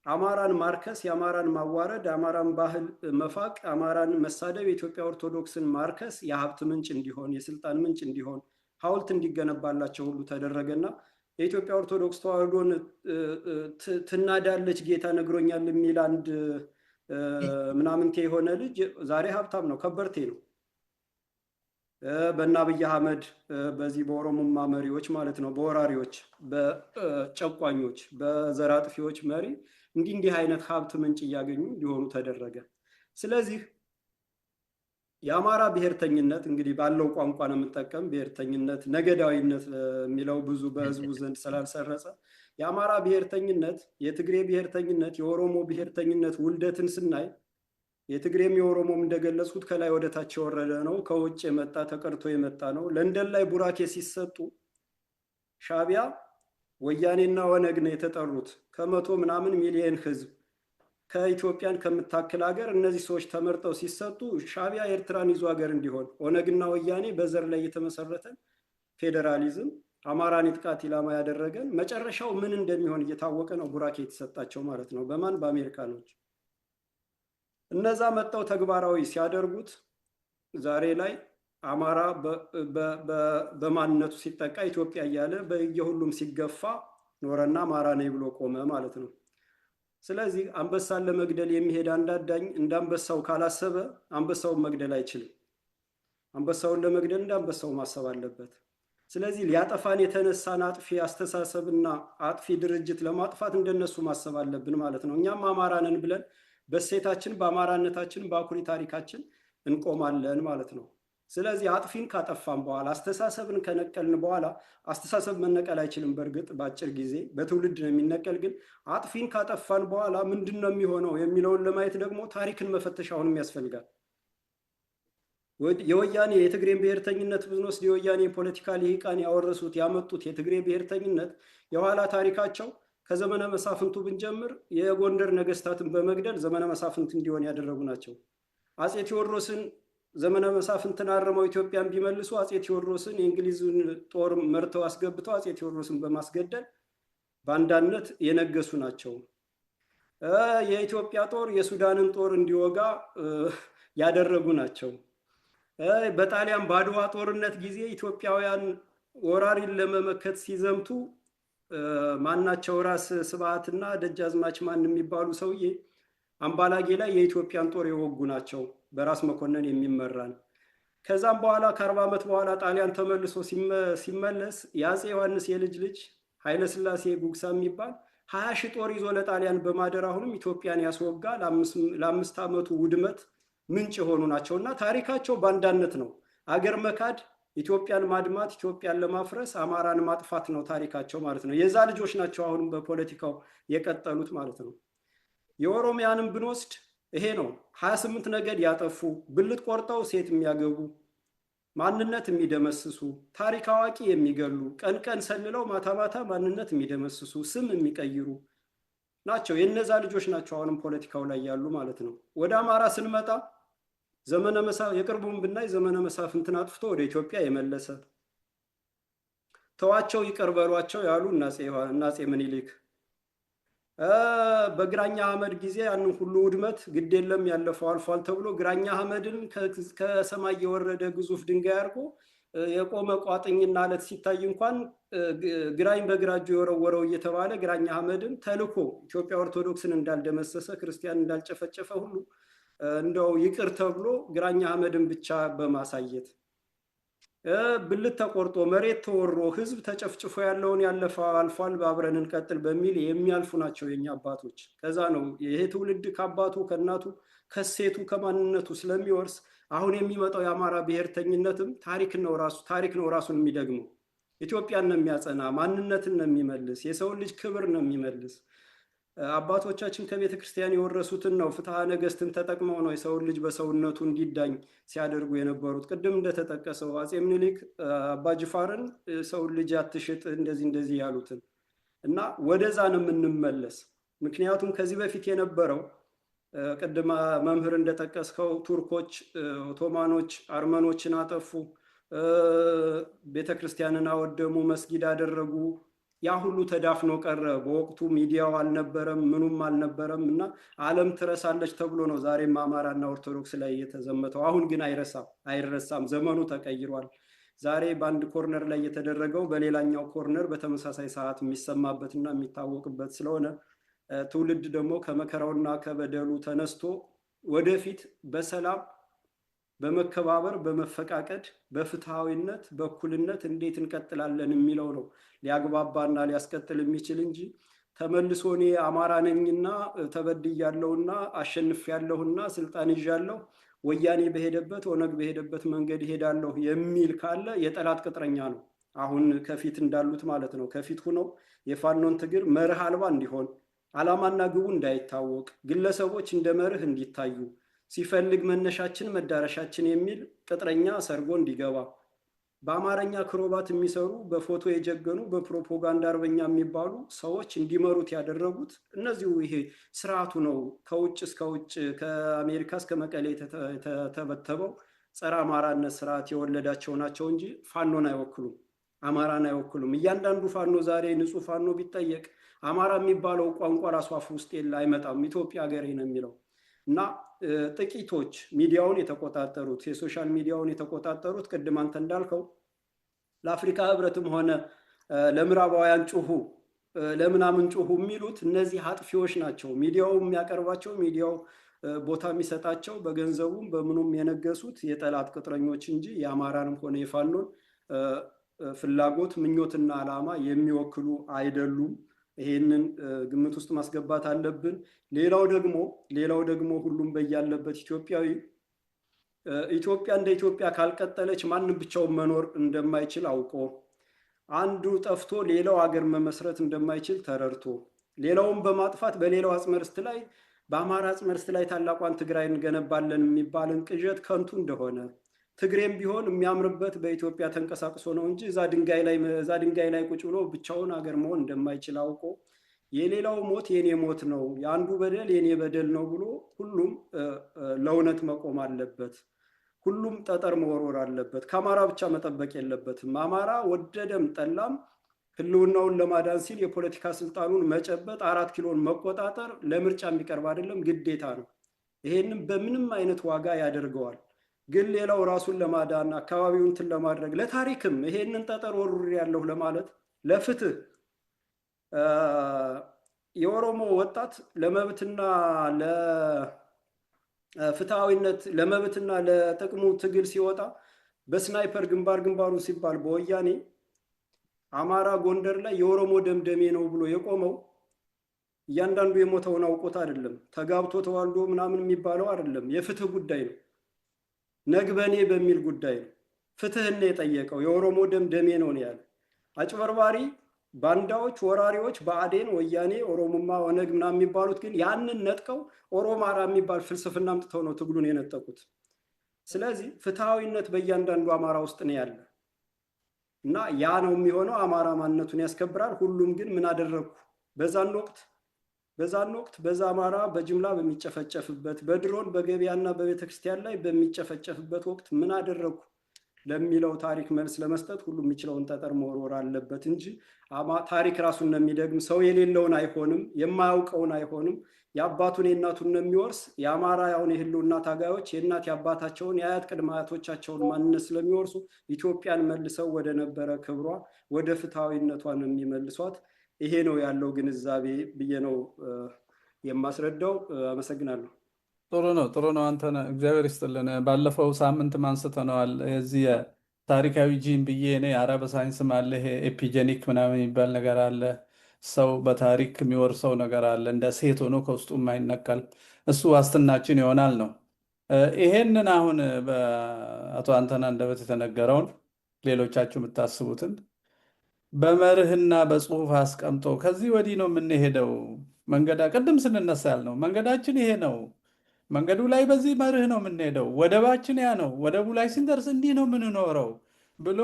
አማራን ማርከስ፣ የአማራን ማዋረድ፣ የአማራን ባህል መፋቅ፣ አማራን መሳደብ፣ የኢትዮጵያ ኦርቶዶክስን ማርከስ የሀብት ምንጭ እንዲሆን፣ የስልጣን ምንጭ እንዲሆን፣ ሐውልት እንዲገነባላቸው ሁሉ ተደረገና የኢትዮጵያ ኦርቶዶክስ ተዋህዶን ትናዳለች ጌታ ነግሮኛል የሚል አንድ ምናምንቴ የሆነ ልጅ ዛሬ ሀብታም ነው፣ ከበርቴ ነው። በእነ አብይ አህመድ በዚህ በኦሮሞማ መሪዎች ማለት ነው፣ በወራሪዎች፣ በጨቋኞች፣ በዘር አጥፊዎች መሪ እንዲህ አይነት ሀብት ምንጭ እያገኙ እንዲሆኑ ተደረገ። ስለዚህ የአማራ ብሔርተኝነት እንግዲህ ባለው ቋንቋ ነው የምጠቀም። ብሔርተኝነት ነገዳዊነት የሚለው ብዙ በህዝቡ ዘንድ ስላልሰረጸ የአማራ ብሔርተኝነት፣ የትግሬ ብሔርተኝነት፣ የኦሮሞ ብሔርተኝነት ውልደትን ስናይ የትግሬም የኦሮሞም እንደገለጽኩት ከላይ ወደ ታች የወረደ ነው። ከውጭ የመጣ ተቀድቶ የመጣ ነው። ለንደን ላይ ቡራኬ ሲሰጡ ሻቢያ ወያኔና ወነግ ነው የተጠሩት። ከመቶ ምናምን ሚሊየን ህዝብ ከኢትዮጵያን ከምታክል ሀገር እነዚህ ሰዎች ተመርጠው ሲሰጡ ሻቢያ ኤርትራን ይዞ ሀገር እንዲሆን፣ ኦነግና ወያኔ በዘር ላይ የተመሰረተ ፌዴራሊዝም አማራን ጥቃት ኢላማ ያደረገን መጨረሻው ምን እንደሚሆን እየታወቀ ነው ቡራኬ የተሰጣቸው ማለት ነው። በማን? በአሜሪካኖች። እነዛ መጣው ተግባራዊ ሲያደርጉት ዛሬ ላይ አማራ በማንነቱ ሲጠቃ ኢትዮጵያ እያለ በየሁሉም ሲገፋ ኖረና አማራ ነኝ ብሎ ቆመ ማለት ነው። ስለዚህ አንበሳን ለመግደል የሚሄድ አንዳዳኝ እንደ አንበሳው ካላሰበ አንበሳውን መግደል አይችልም። አንበሳውን ለመግደል እንደ አንበሳው ማሰብ አለበት። ስለዚህ ሊያጠፋን የተነሳን አጥፊ አስተሳሰብና አጥፊ ድርጅት ለማጥፋት እንደነሱ ማሰብ አለብን ማለት ነው። እኛም አማራ ነን ብለን በሴታችን በአማራነታችን በአኩሪ ታሪካችን እንቆማለን ማለት ነው። ስለዚህ አጥፊን ካጠፋን በኋላ አስተሳሰብን ከነቀልን በኋላ አስተሳሰብ መነቀል አይችልም። በእርግጥ በአጭር ጊዜ በትውልድ ነው የሚነቀል። ግን አጥፊን ካጠፋን በኋላ ምንድን ነው የሚሆነው የሚለውን ለማየት ደግሞ ታሪክን መፈተሽ አሁንም ያስፈልጋል። የወያኔ የትግሬን ብሔርተኝነት ብንወስድ የወያኔ የፖለቲካ ልሂቃን ያወረሱት ያመጡት የትግሬ ብሔርተኝነት የኋላ ታሪካቸው ከዘመነ መሳፍንቱ ብንጀምር የጎንደር ነገስታትን በመግደል ዘመነ መሳፍንት እንዲሆን ያደረጉ ናቸው። አጼ ቴዎድሮስን ዘመነ መሳፍንትን አርመው ኢትዮጵያን ቢመልሱ አጼ ቴዎድሮስን የእንግሊዝን ጦር መርተው አስገብተው አጼ ቴዎድሮስን በማስገደል በአንዳነት የነገሱ ናቸው። የኢትዮጵያ ጦር የሱዳንን ጦር እንዲወጋ ያደረጉ ናቸው። በጣሊያን በአድዋ ጦርነት ጊዜ ኢትዮጵያውያን ወራሪን ለመመከት ሲዘምቱ ማናቸው ራስ ስብሐትና ደጃዝማች ማን የሚባሉ ሰውዬ አምባላጌ ላይ የኢትዮጵያን ጦር የወጉ ናቸው፣ በራስ መኮንን የሚመራን። ከዛም በኋላ ከ40 ዓመት በኋላ ጣሊያን ተመልሶ ሲመለስ የአፄ ዮሐንስ የልጅ ልጅ ኃይለ ሥላሴ ጉግሳ የሚባል 20 ሺህ ጦር ይዞ ለጣሊያን በማደር አሁንም ኢትዮጵያን ያስወጋ ለ5 ዓመቱ ውድመት ምንጭ የሆኑ ናቸው። እና ታሪካቸው በአንዳነት ነው። አገር መካድ ኢትዮጵያን ማድማት፣ ኢትዮጵያን ለማፍረስ፣ አማራን ማጥፋት ነው ታሪካቸው ማለት ነው። የዛ ልጆች ናቸው አሁንም በፖለቲካው የቀጠሉት ማለት ነው። የኦሮሚያንም ብንወስድ ይሄ ነው። 28 ነገድ ያጠፉ፣ ብልት ቆርጠው ሴት የሚያገቡ፣ ማንነት የሚደመስሱ፣ ታሪክ አዋቂ የሚገሉ፣ ቀን ቀን ሰልለው ማታ ማታ ማንነት የሚደመስሱ፣ ስም የሚቀይሩ ናቸው። የነዛ ልጆች ናቸው አሁንም ፖለቲካው ላይ ያሉ ማለት ነው። ወደ አማራ ስንመጣ የቅርቡን ብናይ ዘመነ መሳፍንትን አጥፍቶ ወደ ኢትዮጵያ የመለሰ፣ ተዋቸው ይቅር በሏቸው ያሉ እናፄ ምኒልክ፣ በግራኛ አህመድ ጊዜ ያንን ሁሉ ውድመት ግድ የለም ያለፈው አልፏል ተብሎ ግራኛ አህመድን ከሰማይ የወረደ ግዙፍ ድንጋይ አድርጎ የቆመ ቋጥኝና አለት ሲታይ እንኳን ግራኝ በግራ እጁ የወረወረው እየተባለ ግራኛ አህመድን ተልኮ ኢትዮጵያ ኦርቶዶክስን እንዳልደመሰሰ ክርስቲያን እንዳልጨፈጨፈ ሁሉ እንደው ይቅር ተብሎ ግራኛ አህመድን ብቻ በማሳየት ብልት ተቆርጦ መሬት ተወሮ ህዝብ ተጨፍጭፎ ያለውን ያለፈው አልፏል በአብረን እንቀጥል በሚል የሚያልፉ ናቸው የኛ አባቶች። ከዛ ነው ይሄ ትውልድ ከአባቱ ከእናቱ ከሴቱ ከማንነቱ ስለሚወርስ አሁን የሚመጣው የአማራ ብሔርተኝነትም ታሪክ ነው ራሱን የሚደግመው። ኢትዮጵያን ነው የሚያጸና፣ ማንነትን ነው የሚመልስ፣ የሰውን ልጅ ክብር ነው የሚመልስ። አባቶቻችን ከቤተ ክርስቲያን የወረሱትን ነው ፍትሐ ነገስትን ተጠቅመው ነው የሰውን ልጅ በሰውነቱ እንዲዳኝ ሲያደርጉ የነበሩት። ቅድም እንደተጠቀሰው አፄ ምኒልክ አባ ጅፋርን ሰውን ልጅ አትሽጥ እንደዚህ ያሉትን እና ወደዛ ነው የምንመለስ። ምክንያቱም ከዚህ በፊት የነበረው ቅድም መምህር እንደጠቀስከው ቱርኮች፣ ኦቶማኖች አርመኖችን አጠፉ፣ ቤተ ክርስቲያንን አወደሙ፣ መስጊድ አደረጉ። ያ ሁሉ ተዳፍኖ ቀረ። በወቅቱ ሚዲያው አልነበረም፣ ምኑም አልነበረም እና ዓለም ትረሳለች ተብሎ ነው ዛሬም አማራና ኦርቶዶክስ ላይ የተዘመተው። አሁን ግን አይረሳም፣ ዘመኑ ተቀይሯል። ዛሬ በአንድ ኮርነር ላይ የተደረገው በሌላኛው ኮርነር በተመሳሳይ ሰዓት የሚሰማበትና የሚታወቅበት ስለሆነ ትውልድ ደግሞ ከመከራውና ከበደሉ ተነስቶ ወደፊት በሰላም በመከባበር በመፈቃቀድ በፍትሃዊነት በእኩልነት እንዴት እንቀጥላለን የሚለው ነው ሊያግባባና ሊያስቀጥል የሚችል እንጂ ተመልሶ እኔ አማራ ነኝና ተበድያለሁና አሸንፌያለሁና ስልጣን ይዣለሁ ወያኔ በሄደበት ኦነግ በሄደበት መንገድ ይሄዳለሁ የሚል ካለ የጠላት ቅጥረኛ ነው። አሁን ከፊት እንዳሉት ማለት ነው። ከፊት ሆነው የፋኖን ትግል መርህ አልባ እንዲሆን፣ ዓላማና ግቡ እንዳይታወቅ፣ ግለሰቦች እንደ መርህ እንዲታዩ፣ ሲፈልግ መነሻችን መዳረሻችን የሚል ቅጥረኛ ሰርጎ እንዲገባ፣ በአማርኛ ክሮባት የሚሰሩ በፎቶ የጀገኑ በፕሮፓጋንዳ አርበኛ የሚባሉ ሰዎች እንዲመሩት ያደረጉት እነዚሁ ይሄ ስርዓቱ ነው። ከውጭ እስከ ውጭ ከአሜሪካ እስከ መቀሌ የተተበተበው ጸረ አማራነት ስርዓት የወለዳቸው ናቸው እንጂ ፋኖን አይወክሉም፣ አማራን አይወክሉም። እያንዳንዱ ፋኖ ዛሬ ንጹህ ፋኖ ቢጠየቅ አማራ የሚባለው ቋንቋ ራሱ አፍ ውስጥ አይመጣም፣ ኢትዮጵያ ሀገሬ ነው የሚለው እና ጥቂቶች ሚዲያውን የተቆጣጠሩት የሶሻል ሚዲያውን የተቆጣጠሩት ቅድም አንተ እንዳልከው ለአፍሪካ ህብረትም ሆነ ለምዕራባውያን ጩሁ ለምናምን ጩሁ የሚሉት እነዚህ አጥፊዎች ናቸው። ሚዲያው የሚያቀርባቸው ሚዲያው ቦታ የሚሰጣቸው በገንዘቡም በምኑም የነገሱት የጠላት ቅጥረኞች እንጂ የአማራንም ሆነ የፋኖን ፍላጎት ምኞትና ዓላማ የሚወክሉ አይደሉም። ይሄንን ግምት ውስጥ ማስገባት አለብን። ሌላው ደግሞ ሁሉም በያለበት ኢትዮጵያዊ ኢትዮጵያ እንደ ኢትዮጵያ ካልቀጠለች ማንም ብቻውን መኖር እንደማይችል አውቆ አንዱ ጠፍቶ ሌላው ሀገር መመስረት እንደማይችል ተረድቶ ሌላውን በማጥፋት በሌላው አጽመርስት ላይ በአማራ አጽመርስት ላይ ታላቋን ትግራይ እንገነባለን የሚባልን ቅዠት ከንቱ እንደሆነ ትግሬም ቢሆን የሚያምርበት በኢትዮጵያ ተንቀሳቅሶ ነው እንጂ እዛ ድንጋይ ላይ ቁጭ ብሎ ብቻውን ሀገር መሆን እንደማይችል አውቆ የሌላው ሞት የኔ ሞት ነው፣ የአንዱ በደል የኔ በደል ነው ብሎ ሁሉም ለእውነት መቆም አለበት። ሁሉም ጠጠር መወርወር አለበት። ከአማራ ብቻ መጠበቅ የለበትም። አማራ ወደደም ጠላም ህልውናውን ለማዳን ሲል የፖለቲካ ስልጣኑን መጨበጥ 4 ኪሎን መቆጣጠር ለምርጫ የሚቀርብ አይደለም፣ ግዴታ ነው። ይሄንን በምንም አይነት ዋጋ ያደርገዋል። ግን ሌላው ራሱን ለማዳን አካባቢውን እንትን ለማድረግ ለታሪክም ይሄንን ጠጠር ወርውር ያለው ለማለት ለፍትህ የኦሮሞ ወጣት ለመብትና ለፍትሃዊነት ለመብትና ለጥቅሙ ትግል ሲወጣ በስናይፐር ግንባሩ ሲባል በወያኔ አማራ ጎንደር ላይ የኦሮሞ ደምደሜ ነው ብሎ የቆመው እያንዳንዱ የሞተውን አውቆት አይደለም፣ ተጋብቶ ተዋልዶ ምናምን የሚባለው አይደለም። የፍትህ ጉዳይ ነው፣ ነግበኔ በሚል ጉዳይ ነው። ፍትህን የጠየቀው። የኦሮሞ ደም ደሜ ነው ያለ። አጭበርባሪ ባንዳዎች፣ ወራሪዎች፣ ብአዴን፣ ወያኔ፣ ኦሮሞማ፣ ኦነግ ምናምን የሚባሉት ግን ያንን ነጥቀው ኦሮማራ የሚባል ፍልስፍና አምጥተው ነው ትግሉን የነጠቁት። ስለዚህ ፍትሐዊነት በእያንዳንዱ አማራ ውስጥ ነው ያለ እና ያ ነው የሚሆነው። አማራ ማንነቱን ያስከብራል። ሁሉም ግን ምን አደረግኩ በዛን ወቅት በዛ አማራ በጅምላ በሚጨፈጨፍበት በድሮን በገበያና በቤተክርስቲያን ላይ በሚጨፈጨፍበት ወቅት ምን አደረግኩ ለሚለው ታሪክ መልስ ለመስጠት ሁሉም የሚችለውን ጠጠር መወርወር አለበት እንጂ ታሪክ ራሱን ነው የሚደግም። ሰው የሌለውን አይሆንም፣ የማያውቀውን አይሆንም። የአባቱን የእናቱን ነው የሚወርስ። የአማራ ያሁን የህልውና ታጋዮች የእናት የአባታቸውን የአያት ቅድመ አያቶቻቸውን ማንነት ስለሚወርሱ ኢትዮጵያን መልሰው ወደ ነበረ ክብሯ ወደ ፍትሐዊነቷ ነው የሚመልሷት። ይሄ ነው ያለው ግንዛቤ ብዬ ነው የማስረዳው። አመሰግናለሁ። ጥሩ ነው። አንተ እግዚአብሔር ይስጥልን። ባለፈው ሳምንት አንስተነዋል። የዚህ ታሪካዊ ጂን ብዬ እኔ አረበ ሳይንስም አለ፣ ይሄ ኤፒጀኒክ ምናምን የሚባል ነገር አለ። ሰው በታሪክ የሚወርሰው ነገር አለ፣ እንደ ሴት ሆኖ ከውስጡ የማይነቀል እሱ ዋስትናችን ይሆናል ነው። ይሄንን አሁን በአቶ አንተና አንደበት የተነገረውን ሌሎቻችሁ የምታስቡትን በመርህና በጽሁፍ አስቀምጦ ከዚህ ወዲህ ነው የምንሄደው። ቅድም ስንነሳ ያልነው መንገዳችን ይሄ ነው። መንገዱ ላይ በዚህ መርህ ነው የምንሄደው። ወደባችን ያ ነው። ወደቡ ላይ ስንደርስ እንዲህ ነው የምንኖረው ብሎ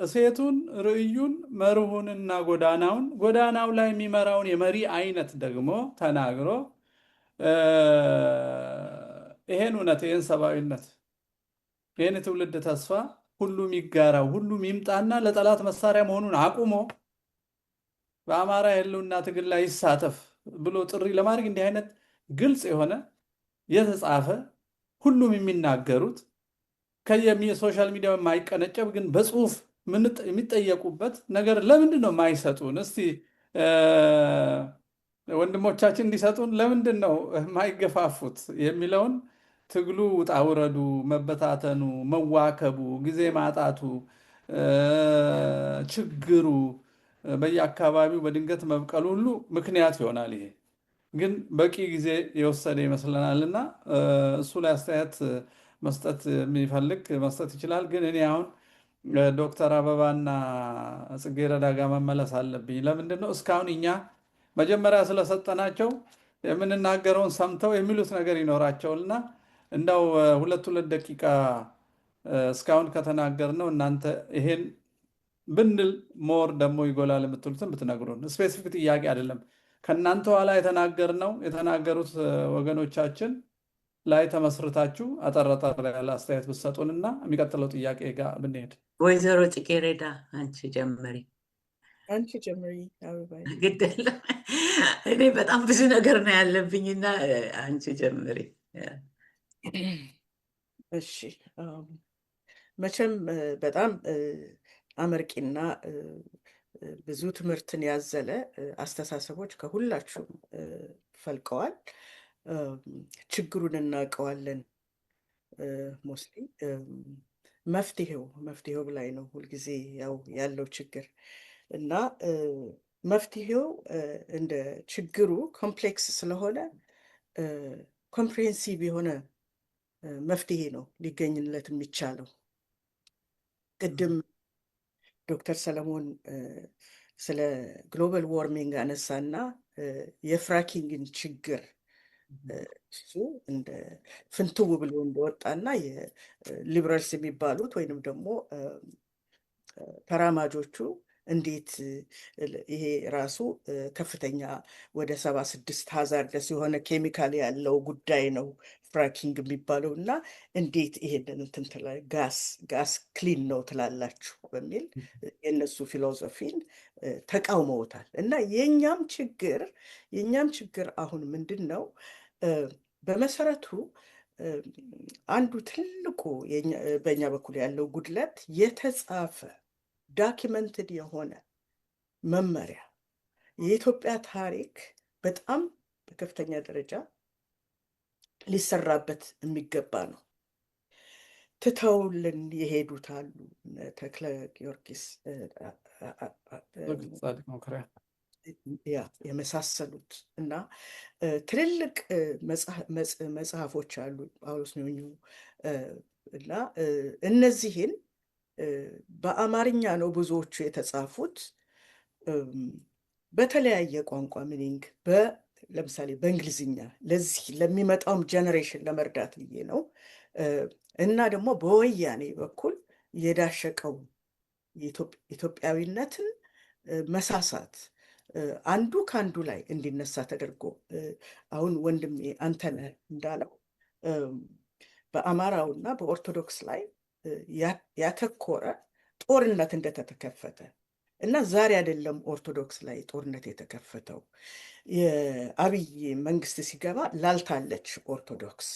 እሴቱን፣ ርዕዩን፣ መርሁንና ጎዳናው ላይ የሚመራውን የመሪ አይነት ደግሞ ተናግሮ ይሄን እውነት፣ ይሄን ሰብአዊነት፣ ይሄን የትውልድ ተስፋ ሁሉም ይጋራው፣ ሁሉም ይምጣና ለጠላት መሳሪያ መሆኑን አቁሞ በአማራ የህልውና ትግል ላይ ይሳተፍ ብሎ ጥሪ ለማድረግ እንዲህ አይነት ግልጽ የሆነ የተጻፈ ሁሉም የሚናገሩት ከየሶሻል ሚዲያ የማይቀነጨብ ግን በጽሁፍ የሚጠየቁበት ነገር ለምንድን ነው የማይሰጡን? እስቲ ወንድሞቻችን እንዲሰጡን ለምንድን ነው የማይገፋፉት የሚለውን ትግሉ ውጣ ውረዱ፣ መበታተኑ፣ መዋከቡ፣ ጊዜ ማጣቱ፣ ችግሩ በየአካባቢው በድንገት መብቀሉ ሁሉ ምክንያት ይሆናል። ይሄ ግን በቂ ጊዜ የወሰደ ይመስለናል እና እሱ ላይ አስተያየት መስጠት የሚፈልግ መስጠት ይችላል። ግን እኔ አሁን ዶክተር አበባና ጽጌረዳ ጋር መመለስ አለብኝ። ለምንድን ነው እስካሁን እኛ መጀመሪያ ስለሰጠናቸው የምንናገረውን ሰምተው የሚሉት ነገር ይኖራቸውና እንደው ሁለት ደቂቃ እስካሁን ከተናገርነው እናንተ ይሄን ብንል ሞር ደግሞ ይጎላል የምትሉትን ብትነግሩን። ስፔሲፊክ ጥያቄ አይደለም። ከእናንተ ኋላ የተናገሩት ወገኖቻችን ላይ ተመስርታችሁ አጠር ያለ አስተያየት ብትሰጡንና የሚቀጥለው ጥያቄ ጋር ብንሄድ። ወይዘሮ ጽጌረዳ አንቺ ጀምሪ። ግድ የለም እኔ በጣም ብዙ ነገር ነው ያለብኝና አንቺ ጀምሪ። እሺ፣ መቼም በጣም አመርቂና ብዙ ትምህርትን ያዘለ አስተሳሰቦች ከሁላችሁም ፈልቀዋል። ችግሩን እናውቀዋለን። ሞስሊ መፍትሄው ላይ ነው ሁልጊዜ ያው ያለው ችግር እና መፍትሄው እንደ ችግሩ ኮምፕሌክስ ስለሆነ ኮምፕሬሄንሲቭ የሆነ መፍትሄ ነው ሊገኝለት የሚቻለው። ቅድም ዶክተር ሰለሞን ስለ ግሎባል ዋርሚንግ አነሳና የፍራኪንግን ችግር እሱ እንደ ፍንትው ብሎ እንደወጣና የሊበራልስ የሚባሉት ወይንም ደግሞ ተራማጆቹ እንዴት ይሄ ራሱ ከፍተኛ ወደ 76 ሃዛርደስ የሆነ ኬሚካል ያለው ጉዳይ ነው ፍራኪንግ የሚባለው እና እንዴት ይሄንን እንትን ጋስ ክሊን ነው ትላላችሁ በሚል የእነሱ ፊሎሶፊን ተቃውመውታል። እና የእኛም ችግር አሁን ምንድን ነው? በመሰረቱ አንዱ ትልቁ በእኛ በኩል ያለው ጉድለት የተጻፈ ዳኪመንትድ የሆነ መመሪያ የኢትዮጵያ ታሪክ በጣም በከፍተኛ ደረጃ ሊሰራበት የሚገባ ነው። ትተውልን የሄዱት አሉ። ተክለ ጊዮርጊስ ያ የመሳሰሉት እና ትልልቅ መጽሐፎች አሉ ጳውሎስ ኞኞ እና እነዚህን በአማርኛ ነው ብዙዎቹ የተጻፉት። በተለያየ ቋንቋ ሚኒንግ ለምሳሌ በእንግሊዝኛ ለዚህ ለሚመጣውም ጀኔሬሽን ለመርዳት ብዬ ነው። እና ደግሞ በወያኔ በኩል የዳሸቀው ኢትዮጵያዊነትን መሳሳት አንዱ ከአንዱ ላይ እንዲነሳ ተደርጎ አሁን ወንድሜ አንተነህ እንዳለው በአማራውና በኦርቶዶክስ ላይ ያተኮረ ጦርነት እንደተከፈተ እና ዛሬ አይደለም ኦርቶዶክስ ላይ ጦርነት የተከፈተው። የአብይ መንግስት ሲገባ ላልታለች ኦርቶዶክስ።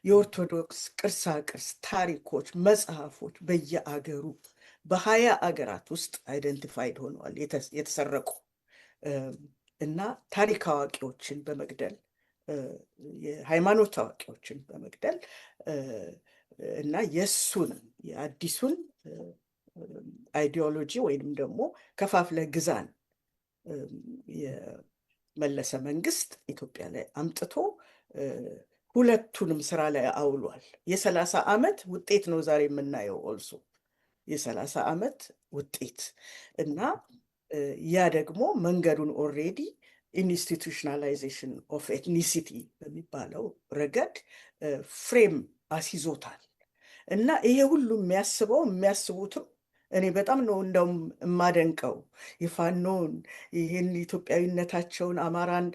የኦርቶዶክስ ቅርሳ ቅርስ ታሪኮች፣ መጽሐፎች በየአገሩ በ20 አገራት ውስጥ አይደንቲፋይድ ሆነዋል የተሰረቁ እና ታሪክ አዋቂዎችን በመግደል የሃይማኖት አዋቂዎችን በመግደል እና የእሱን የአዲሱን አይዲዮሎጂ ወይንም ደግሞ ከፋፍለ ግዛን የመለሰ መንግስት ኢትዮጵያ ላይ አምጥቶ ሁለቱንም ስራ ላይ አውሏል። የ30 ዓመት ውጤት ነው ዛሬ የምናየው። ኦልሶ የ30 ዓመት ውጤት እና ያ ደግሞ መንገዱን ኦልሬዲ ኢንስቲቱሽናላይዜሽን ኦፍ ኤትኒሲቲ በሚባለው ረገድ ፍሬም አስይዞታል። እና ይሄ ሁሉ የሚያስቡትም እኔ በጣም ነው እንደውም የማደንቀው የፋኖን ይህን ኢትዮጵያዊነታቸውን አማራን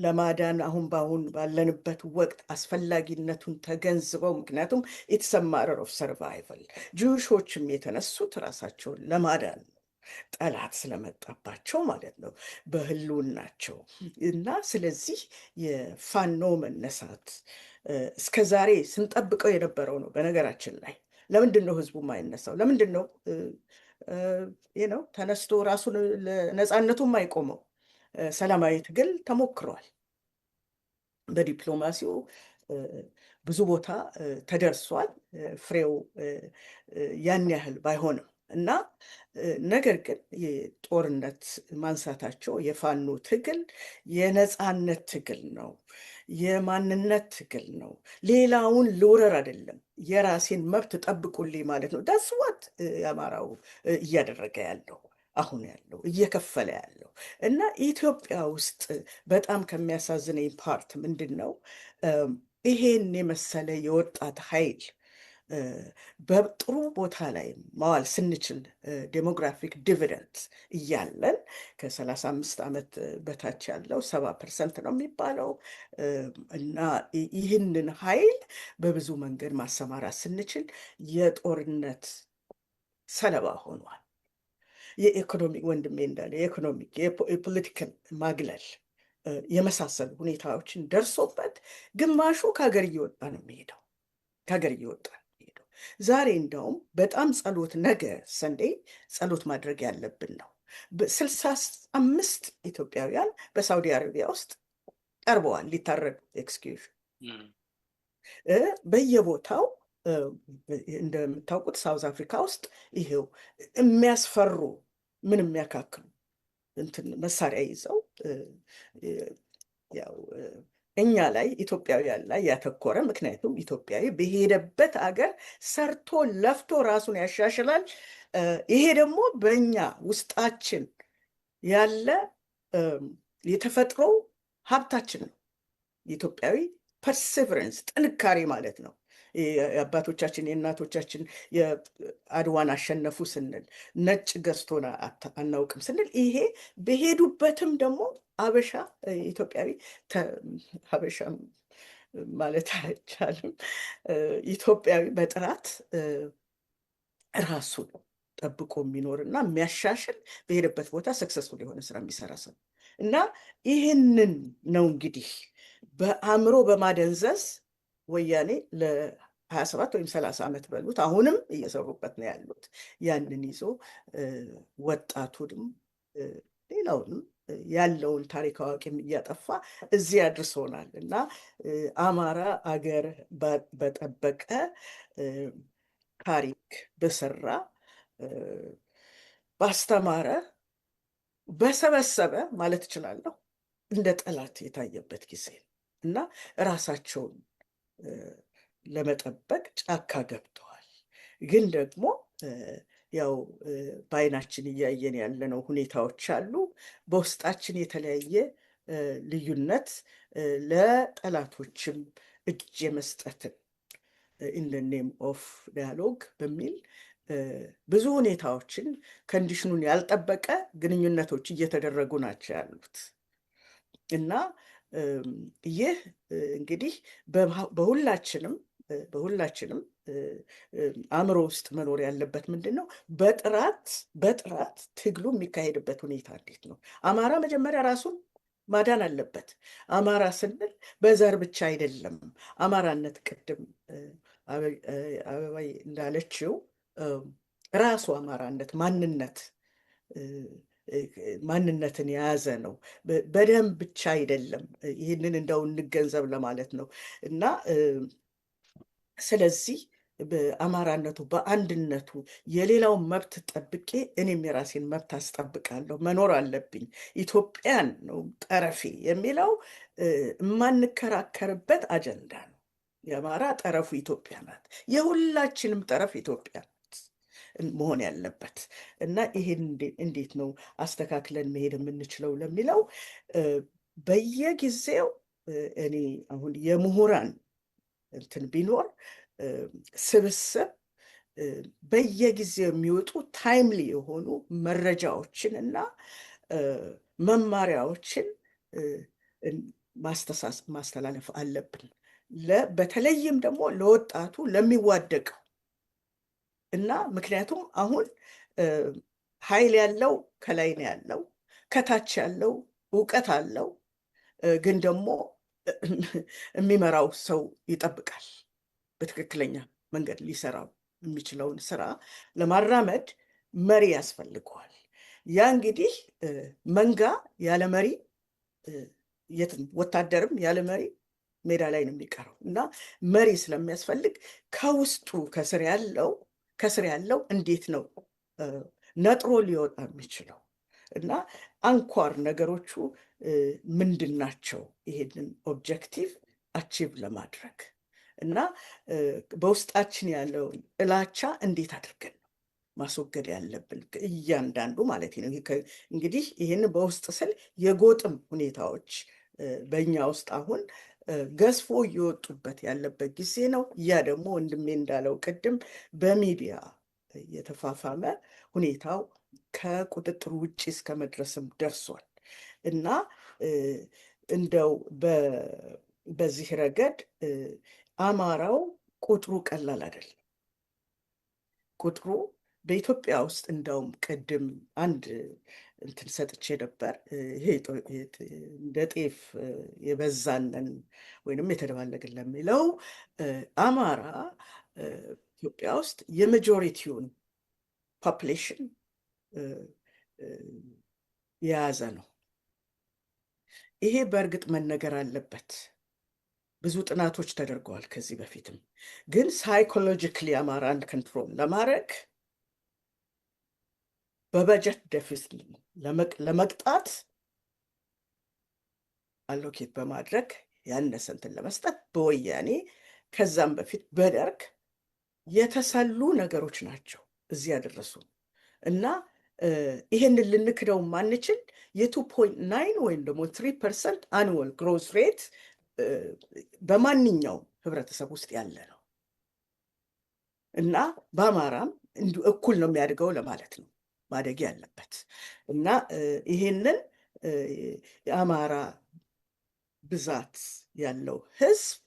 ለማዳን አሁን በአሁን ባለንበት ወቅት አስፈላጊነቱን ተገንዝበው፣ ምክንያቱም ኢትስ ኤ ማተር ኦፍ ሰርቫይቫል ጂውሾችም የተነሱት ራሳቸውን ለማዳን ነው፣ ጠላት ስለመጣባቸው ማለት ነው በህልውናቸው። እና ስለዚህ የፋኖ መነሳት እስከ ዛሬ ስንጠብቀው የነበረው ነው። በነገራችን ላይ ለምንድን ነው ህዝቡ የማይነሳው? ለምንድን ነው ነው ተነስቶ ራሱን ለነፃነቱ የማይቆመው? ሰላማዊ ትግል ተሞክሯል። በዲፕሎማሲው ብዙ ቦታ ተደርሷል። ፍሬው ያን ያህል ባይሆንም እና ነገር ግን የጦርነት ማንሳታቸው የፋኖ ትግል የነፃነት ትግል ነው፣ የማንነት ትግል ነው። ሌላውን ልውረር አይደለም፣ የራሴን መብት ጠብቁልኝ ማለት ነው። ዳስዋት የአማራው እያደረገ ያለው አሁን ያለው እየከፈለ ያለው እና ኢትዮጵያ ውስጥ በጣም ከሚያሳዝነኝ ፓርት ምንድን ነው ይሄን የመሰለ የወጣት ኃይል በጥሩ ቦታ ላይ ማዋል ስንችል ዴሞግራፊክ ዲቪደንት እያለን ከ35 ዓመት በታች ያለው 70% ነው የሚባለው እና ይህንን ኃይል በብዙ መንገድ ማሰማራት ስንችል የጦርነት ሰለባ ሆኗል። የኢኮኖሚክ ወንድሜ እንዳለ የኢኮኖሚክ የፖለቲካል ማግለል የመሳሰሉ ሁኔታዎችን ደርሶበት ግማሹ ከሀገር እየወጣ ነው የሚሄደው ከሀገር እየወጣ ዛሬ እንደውም በጣም ጸሎት፣ ነገ ሰንዴ ጸሎት ማድረግ ያለብን ነው። 65 ኢትዮጵያውያን በሳውዲ አረቢያ ውስጥ ቀርበዋል ሊታረዱ ኤክስኪዩሽን። በየቦታው እንደምታውቁት ሳውዝ አፍሪካ ውስጥ ይሄው የሚያስፈሩ ምን የሚያካክሉ እንትን መሳሪያ ይዘው ያው እኛ ላይ ኢትዮጵያውያን ላይ ያተኮረ፣ ምክንያቱም ኢትዮጵያዊ በሄደበት አገር ሰርቶ ለፍቶ ራሱን ያሻሽላል። ይሄ ደግሞ በእኛ ውስጣችን ያለ የተፈጥሮ ሀብታችን ነው። የኢትዮጵያዊ ፐርሴቨረንስ ጥንካሬ ማለት ነው። የአባቶቻችን የእናቶቻችን የአድዋን አሸነፉ ስንል ነጭ ገዝቶን አናውቅም ስንል ይሄ በሄዱበትም ደግሞ አበሻ ኢትዮጵያዊ ሀበሻ ማለት አይቻልም። ኢትዮጵያዊ በጥራት ራሱን ጠብቆ የሚኖር እና የሚያሻሽል በሄደበት ቦታ ሰክሰስፉል የሆነ ስራ የሚሰራ ሰው እና ይህንን ነው እንግዲህ በአእምሮ በማደንዘዝ ወያኔ ለ27 ወይም 30 ዓመት በሉት አሁንም እየሰሩበት ነው ያሉት። ያንን ይዞ ወጣቱንም ሌላውንም ያለውን ታሪክ አዋቂም እያጠፋ እዚህ አድርሶናል እና አማራ አገር በጠበቀ ታሪክ በሰራ ባስተማረ በሰበሰበ ማለት እችላለሁ እንደ ጠላት የታየበት ጊዜ ነው እና ራሳቸውን ለመጠበቅ ጫካ ገብተዋል። ግን ደግሞ ያው በዓይናችን እያየን ያለነው ሁኔታዎች አሉ። በውስጣችን የተለያየ ልዩነት ለጠላቶችም እጅ የመስጠትን ኢን ዘ ኔም ኦፍ ዳያሎግ በሚል ብዙ ሁኔታዎችን ኮንዲሽኑን ያልጠበቀ ግንኙነቶች እየተደረጉ ናቸው ያሉት እና ይህ እንግዲህ በሁላችንም አእምሮ ውስጥ መኖር ያለበት ምንድን ነው? በጥራት ትግሉ የሚካሄድበት ሁኔታ እንዴት ነው? አማራ መጀመሪያ ራሱን ማዳን አለበት። አማራ ስንል በዘር ብቻ አይደለም። አማራነት ቅድም አበባይ እንዳለችው ራሱ አማራነት ማንነትን የያዘ ነው። በደም ብቻ አይደለም። ይህንን እንደው እንገንዘብ ለማለት ነው እና ስለዚህ በአማራነቱ በአንድነቱ የሌላውን መብት ጠብቄ እኔም የራሴን መብት አስጠብቃለሁ፣ መኖር አለብኝ። ኢትዮጵያን ነው ጠረፌ የሚለው የማንከራከርበት አጀንዳ ነው። የአማራ ጠረፉ ኢትዮጵያ ናት። የሁላችንም ጠረፍ ኢትዮጵያ ናት መሆን ያለበት እና ይሄን እንዴት ነው አስተካክለን መሄድ የምንችለው ለሚለው በየጊዜው እኔ አሁን የምሁራን እንትን ቢኖር ስብስብ በየጊዜው የሚወጡ ታይምሊ የሆኑ መረጃዎችን እና መማሪያዎችን ማስተላለፍ አለብን። በተለይም ደግሞ ለወጣቱ ለሚዋደቀው እና ምክንያቱም አሁን ኃይል ያለው ከላይ ነው ያለው፣ ከታች ያለው እውቀት አለው፣ ግን ደግሞ የሚመራው ሰው ይጠብቃል። በትክክለኛ መንገድ ሊሰራው የሚችለውን ስራ ለማራመድ መሪ ያስፈልገዋል። ያ እንግዲህ መንጋ ያለ መሪ ወታደርም ያለ መሪ ሜዳ ላይ ነው የሚቀረው እና መሪ ስለሚያስፈልግ ከውስጡ ከስር ያለው እንዴት ነው ነጥሮ ሊወጣ የሚችለው እና አንኳር ነገሮቹ ምንድን ናቸው? ይሄንን ኦብጀክቲቭ አቺቭ ለማድረግ እና በውስጣችን ያለውን ጥላቻ እንዴት አድርገን ነው ማስወገድ ያለብን እያንዳንዱ ማለት ነው። እንግዲህ ይህን በውስጥ ስል የጎጥም ሁኔታዎች በእኛ ውስጥ አሁን ገዝፎ እየወጡበት ያለበት ጊዜ ነው። ያ ደግሞ ወንድሜ እንዳለው ቅድም በሚዲያ የተፋፋመ ሁኔታው ከቁጥጥር ውጭ እስከ መድረስም ደርሷል እና እንደው በዚህ ረገድ አማራው ቁጥሩ ቀላል አይደለም። ቁጥሩ በኢትዮጵያ ውስጥ እንደውም ቅድም አንድ እንትን ሰጥቼ ነበር። ይሄ እንደ ጤፍ የበዛንን ወይንም የተደባለቅን ለሚለው አማራ ኢትዮጵያ ውስጥ የማጆሪቲውን ፖፕሌሽን የያዘ ነው። ይሄ በእርግጥ መነገር አለበት። ብዙ ጥናቶች ተደርገዋል ከዚህ በፊትም። ግን ሳይኮሎጂካሊ አማራን ኮንትሮል ለማድረግ በበጀት ደፊሲት ለመቅጣት አሎኬት በማድረግ ያነሰ እንትን ለመስጠት በወያኔ ከዛም በፊት በደርግ የተሰሉ ነገሮች ናቸው እዚህ ያደረሱ እና ይሄንን ልንክደው ማንችል የ2.9 ወይም ደግሞ 3% አኑዋል ግሮዝ ሬት በማንኛውም ህብረተሰብ ውስጥ ያለ ነው እና በአማራም እንዲሁ እኩል ነው የሚያድገው ለማለት ነው ማደግ ያለበት እና ይሄንን የአማራ ብዛት ያለው ህዝብ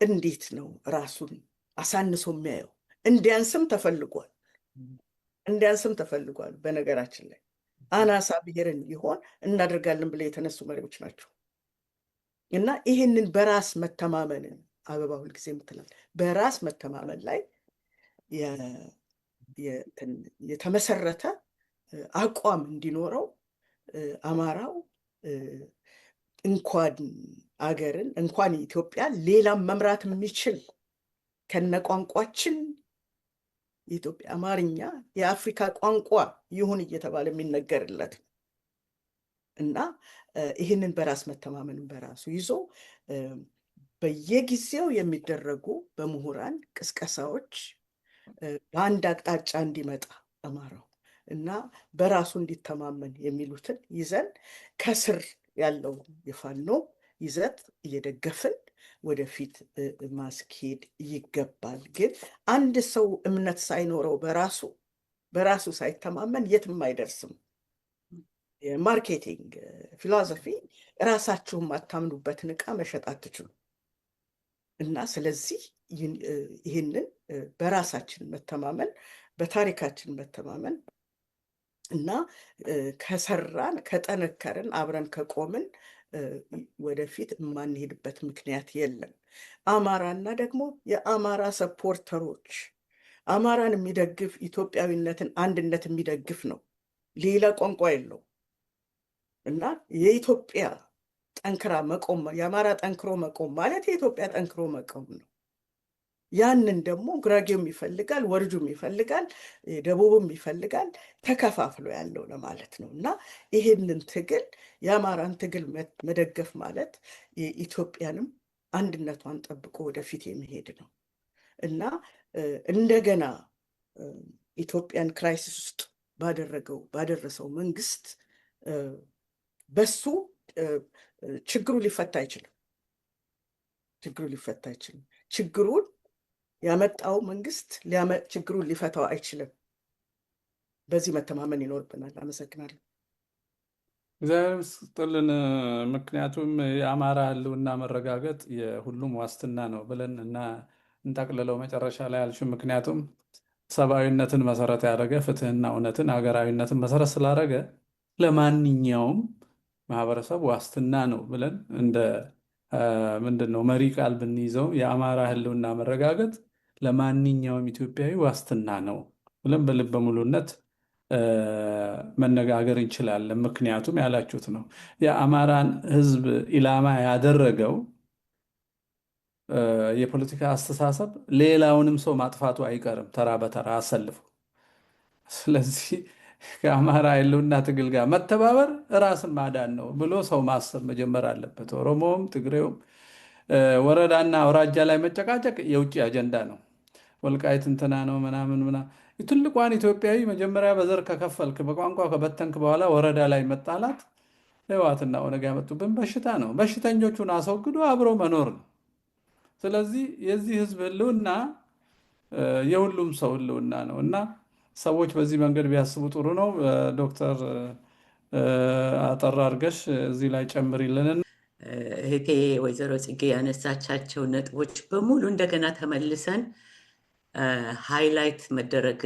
እንዴት ነው ራሱን አሳንሶ የሚያየው? እንዲያንስም ተፈልጓል። በነገራችን ላይ አናሳ ብሔርን ሊሆን እናደርጋለን ብለው የተነሱ መሪዎች ናቸው እና ይህንን በራስ መተማመንን አበባ ሁልጊዜ የምትላል በራስ መተማመን ላይ የተመሰረተ አቋም እንዲኖረው አማራው እንኳን አገርን እንኳን ኢትዮጵያ ሌላም መምራት የሚችል ከነቋንቋችን የኢትዮጵያ አማርኛ የአፍሪካ ቋንቋ ይሁን እየተባለ የሚነገርለት እና ይህንን በራስ መተማመንን በራሱ ይዞ በየጊዜው የሚደረጉ በምሁራን ቅስቀሳዎች በአንድ አቅጣጫ እንዲመጣ አማራው እና በራሱ እንዲተማመን የሚሉትን ይዘን ከስር ያለው የፋኖ ይዘት እየደገፍን ወደፊት ማስኬድ ይገባል። ግን አንድ ሰው እምነት ሳይኖረው በራሱ ሳይተማመን የትም አይደርስም። የማርኬቲንግ ፊሎሶፊ ራሳችሁን ማታምኑበትን ዕቃ መሸጥ አትችሉ እና ስለዚህ ይህንን በራሳችን መተማመን በታሪካችን መተማመን እና ከሰራን ከጠነከርን አብረን ከቆምን ወደፊት የማንሄድበት ምክንያት የለም። አማራና ደግሞ የአማራ ሰፖርተሮች አማራን የሚደግፍ ኢትዮጵያዊነትን አንድነት የሚደግፍ ነው። ሌላ ቋንቋ የለው እና የኢትዮጵያ ጠንክራ መቆም የአማራ ጠንክሮ መቆም ማለት የኢትዮጵያ ጠንክሮ መቆም ነው። ያንን ደግሞ ጉራጌውም ይፈልጋል፣ ወርጁም ይፈልጋል፣ ደቡብም ይፈልጋል፣ ተከፋፍሎ ያለው ለማለት ነው እና ይሄንን ትግል የአማራን ትግል መደገፍ ማለት የኢትዮጵያንም አንድነቷን ጠብቆ ወደፊት የሚሄድ ነው እና እንደገና ኢትዮጵያን ክራይሲስ ውስጥ ባደረሰው መንግስት በሱ ችግሩ ሊፈታ አይችልም። ችግሩን ያመጣው መንግስት ችግሩን ሊፈታው አይችልም። በዚህ መተማመን ይኖርብናል። አመሰግናለሁ። እግዚአብሔር ይስጥልን። ምክንያቱም የአማራ ህልውና መረጋገጥ የሁሉም ዋስትና ነው ብለን እና እንጠቅልለው መጨረሻ ላይ አልሽም። ምክንያቱም ሰብአዊነትን መሰረት ያደረገ ፍትህና እውነትን ሀገራዊነትን መሰረት ስላደረገ ለማንኛውም ማህበረሰብ ዋስትና ነው ብለን እንደ ምንድን ነው መሪ ቃል ብንይዘው የአማራ ህልውና መረጋገጥ ለማንኛውም ኢትዮጵያዊ ዋስትና ነው ብለን በልበ ሙሉነት መነጋገር እንችላለን። ምክንያቱም ያላችሁት ነው የአማራን ህዝብ ኢላማ ያደረገው የፖለቲካ አስተሳሰብ ሌላውንም ሰው ማጥፋቱ አይቀርም ተራ በተራ አሰልፎ። ስለዚህ ከአማራ ህልውና ትግል ጋር መተባበር ራስን ማዳን ነው ብሎ ሰው ማሰብ መጀመር አለበት። ኦሮሞውም ትግሬውም ወረዳና አውራጃ ላይ መጨቃጨቅ የውጭ አጀንዳ ነው። ወልቃይት እንትና ነው ምናምን ትልቋን ኢትዮጵያዊ መጀመሪያ በዘር ከከፈልክ በቋንቋ ከበተንክ በኋላ ወረዳ ላይ መጣላት ህወሓትና ኦነግ ያመጡብን በሽታ ነው። በሽተኞቹን አስወግዶ አብሮ መኖር ነው። ስለዚህ የዚህ ህዝብ ህልውና የሁሉም ሰው ህልውና ነው እና ሰዎች በዚህ መንገድ ቢያስቡ ጥሩ ነው። ዶክተር አጠር አድርገሽ እዚህ ላይ ጨምሪልን። እህቴ ወይዘሮ ጽጌ ያነሳቻቸው ነጥቦች በሙሉ እንደገና ተመልሰን ሃይላይት መደረግ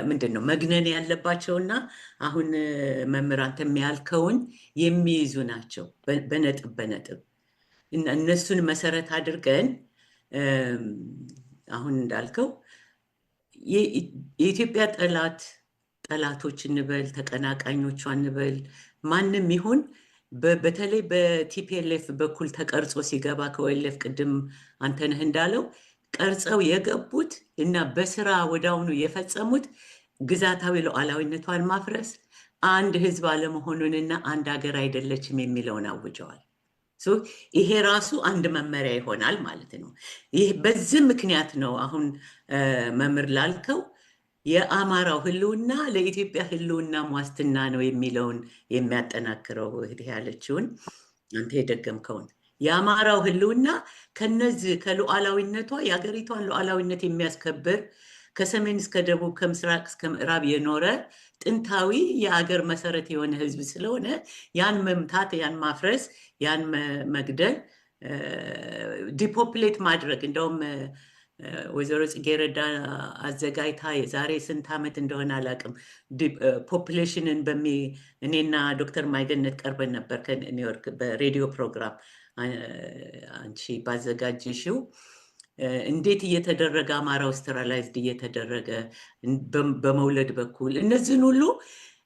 ምንድን ነው መግነን ያለባቸውና አሁን መምህር አንተ የሚያልከውን የሚይዙ ናቸው በነጥብ በነጥብ እና እነሱን መሰረት አድርገን አሁን እንዳልከው የኢትዮጵያ ጠላቶች እንበል ተቀናቃኞቿ እንበል ማንም ይሁን በተለይ በቲፒኤልኤፍ በኩል ተቀርጾ ሲገባ ከወይለፍ ቅድም አንተነህ እንዳለው ቀርጸው የገቡት እና በስራ ወዳውኑ የፈጸሙት ግዛታዊ ሉዓላዊነቷን ማፍረስ አንድ ህዝብ አለመሆኑንና አንድ ሀገር አይደለችም የሚለውን አውጀዋል። ይሄ ራሱ አንድ መመሪያ ይሆናል ማለት ነው። በዚህ ምክንያት ነው አሁን መምህር ላልከው የአማራው ህልውና ለኢትዮጵያ ህልውና ዋስትና ነው የሚለውን የሚያጠናክረው እህቴ ያለችውን አንተ የደገምከውን የአማራው ህልውና ከነዚህ ከሉዓላዊነቷ የሀገሪቷን ሉዓላዊነት የሚያስከብር ከሰሜን እስከ ደቡብ ከምስራቅ እስከ ምዕራብ የኖረ ጥንታዊ የአገር መሰረት የሆነ ህዝብ ስለሆነ ያን መምታት፣ ያን ማፍረስ፣ ያን መግደል፣ ዲፖፕሌት ማድረግ እንደውም ወይዘሮ ጽጌረዳ አዘጋጅታ የዛሬ ስንት ዓመት እንደሆነ አላውቅም ፖፕሌሽንን እኔና ዶክተር ማይገነት ቀርበን ነበር ከኒውዮርክ በሬዲዮ ፕሮግራም አንቺ ባዘጋጅሽው እንዴት እየተደረገ አማራ ስተራላይዝድ እየተደረገ በመውለድ በኩል እነዚህን ሁሉ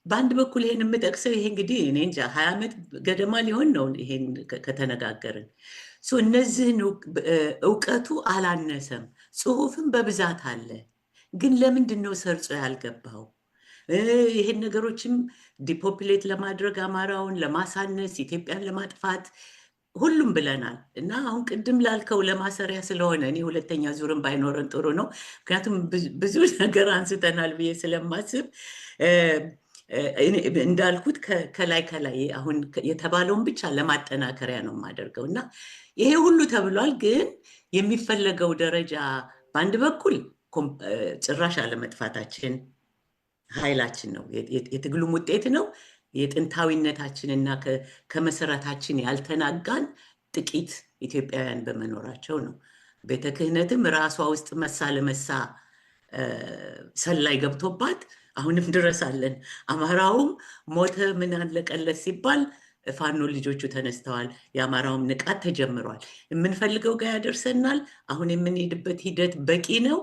በአንድ በኩል ይሄን የምጠቅሰው ይሄ እንግዲህ እኔ እንጃ 20 ዓመት ገደማ ሊሆን ነው ይሄን ከተነጋገርን። እነዚህን እውቀቱ አላነሰም፣ ጽሁፍም በብዛት አለ። ግን ለምንድን ነው ሰርጾ ያልገባው? ይሄን ነገሮችም ዲፖፕሌት ለማድረግ አማራውን ለማሳነስ ኢትዮጵያን ለማጥፋት ሁሉም ብለናል እና አሁን ቅድም ላልከው ለማሰሪያ ስለሆነ እኔ ሁለተኛ ዙርም ባይኖረን ጥሩ ነው። ምክንያቱም ብዙ ነገር አንስተናል ብዬ ስለማስብ እንዳልኩት ከላይ አሁን የተባለውን ብቻ ለማጠናከሪያ ነው የማደርገው እና ይሄ ሁሉ ተብሏል። ግን የሚፈለገው ደረጃ በአንድ በኩል ጭራሽ አለመጥፋታችን ኃይላችን ነው፣ የትግሉም ውጤት ነው። የጥንታዊነታችንና ከመሰረታችን ያልተናጋን ጥቂት ኢትዮጵያውያን በመኖራቸው ነው። ቤተ ክህነትም ራሷ ውስጥ መሳ ለመሳ ሰላይ ገብቶባት አሁንም ድረስ አለን። አማራውም ሞተ ምን አለቀለት ሲባል ፋኖ ልጆቹ ተነስተዋል። የአማራውም ንቃት ተጀምሯል። የምንፈልገው ጋር ያደርሰናል። አሁን የምንሄድበት ሂደት በቂ ነው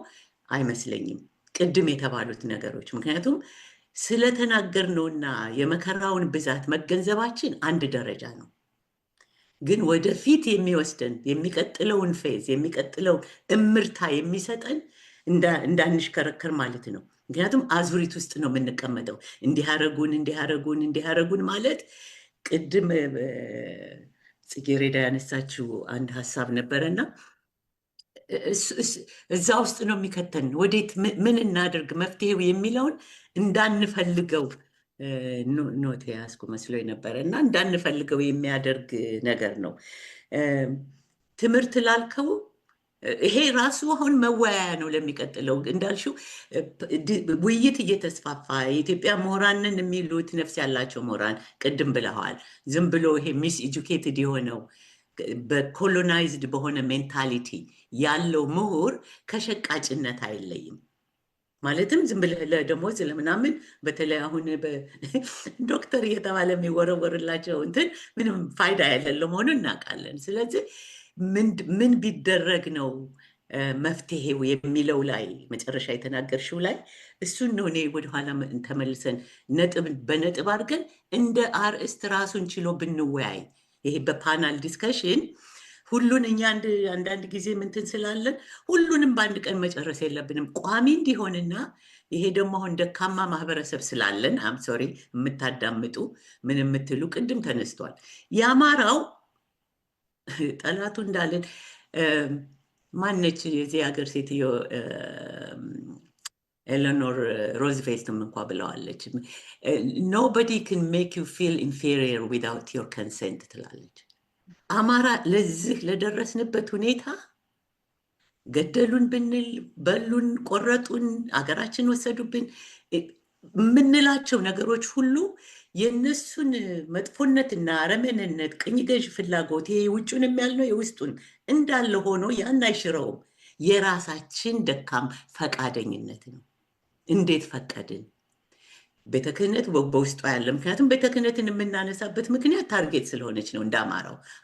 አይመስለኝም፣ ቅድም የተባሉት ነገሮች። ምክንያቱም ስለተናገርነውና የመከራውን ብዛት መገንዘባችን አንድ ደረጃ ነው። ግን ወደፊት የሚወስደን የሚቀጥለውን ፌዝ የሚቀጥለውን እምርታ የሚሰጠን እንዳንሽከረከር ማለት ነው። ምክንያቱም አዙሪት ውስጥ ነው የምንቀመጠው። እንዲያረጉን ማለት ቅድም ጽጌሬዳ ያነሳችው አንድ ሀሳብ ነበረና እዛ ውስጥ ነው የሚከተን። ወዴት ምን እናደርግ መፍትሄው የሚለውን እንዳንፈልገው ኖት ያስኩ መስሎ ነበረ እና እንዳንፈልገው የሚያደርግ ነገር ነው። ትምህርት ላልከው ይሄ ራሱ አሁን መወያያ ነው ለሚቀጥለው። እንዳልሽው ውይይት እየተስፋፋ የኢትዮጵያ ምሁራንን የሚሉት ነፍስ ያላቸው ምሁራን ቅድም ብለዋል። ዝም ብሎ ይሄ ሚስ ኤጁኬትድ የሆነው በኮሎናይዝድ በሆነ ሜንታሊቲ ያለው ምሁር ከሸቃጭነት አይለይም። ማለትም ዝም ብለህ ለደሞዝ ለምናምን በተለይ አሁን ዶክተር እየተባለ የሚወረወርላቸው እንትን ምንም ፋይዳ ያለው መሆኑን እናውቃለን። ስለዚህ ምን ቢደረግ ነው መፍትሄው የሚለው ላይ መጨረሻ የተናገርሽው ላይ እሱን ነው እኔ ወደኋላ ተመልሰን ነጥብ በነጥብ አድርገን እንደ አርእስት ራሱን ችሎ ብንወያይ፣ ይሄ በፓናል ዲስከሽን ሁሉን እኛ አንዳንድ ጊዜ ምንትን ስላለን ሁሉንም በአንድ ቀን መጨረስ የለብንም። ቋሚ እንዲሆንና ይሄ ደግሞ አሁን ደካማ ማህበረሰብ ስላለን ሶሪ የምታዳምጡ ምን የምትሉ ቅድም ተነስቷል። የአማራው ጠላቱ እንዳለን ማነች የዚህ ሀገር ሴትዮ ኤሌኖር ሮዝቬልትም እንኳ ብለዋለች፣ ኖበዲ ክን ሜክ ዩ ፊል ኢንፌሪየር ዊዛውት ዮር ኮንሰንት ትላለች። አማራ ለዚህ ለደረስንበት ሁኔታ ገደሉን ብንል በሉን፣ ቆረጡን፣ አገራችን ወሰዱብን የምንላቸው ነገሮች ሁሉ የነሱን መጥፎነትና አረመኔነት፣ ቅኝ ገዥ ፍላጎት፣ ይሄ ውጩን የሚያልነው የውስጡን እንዳለ ሆኖ ያን አይሽረውም። የራሳችን ደካም ፈቃደኝነት ነው። እንዴት ፈቀድን? ቤተ ክህነት በውስጡ ያለ። ምክንያቱም ቤተ ክህነትን የምናነሳበት ምክንያት ታርጌት ስለሆነች ነው። እንደ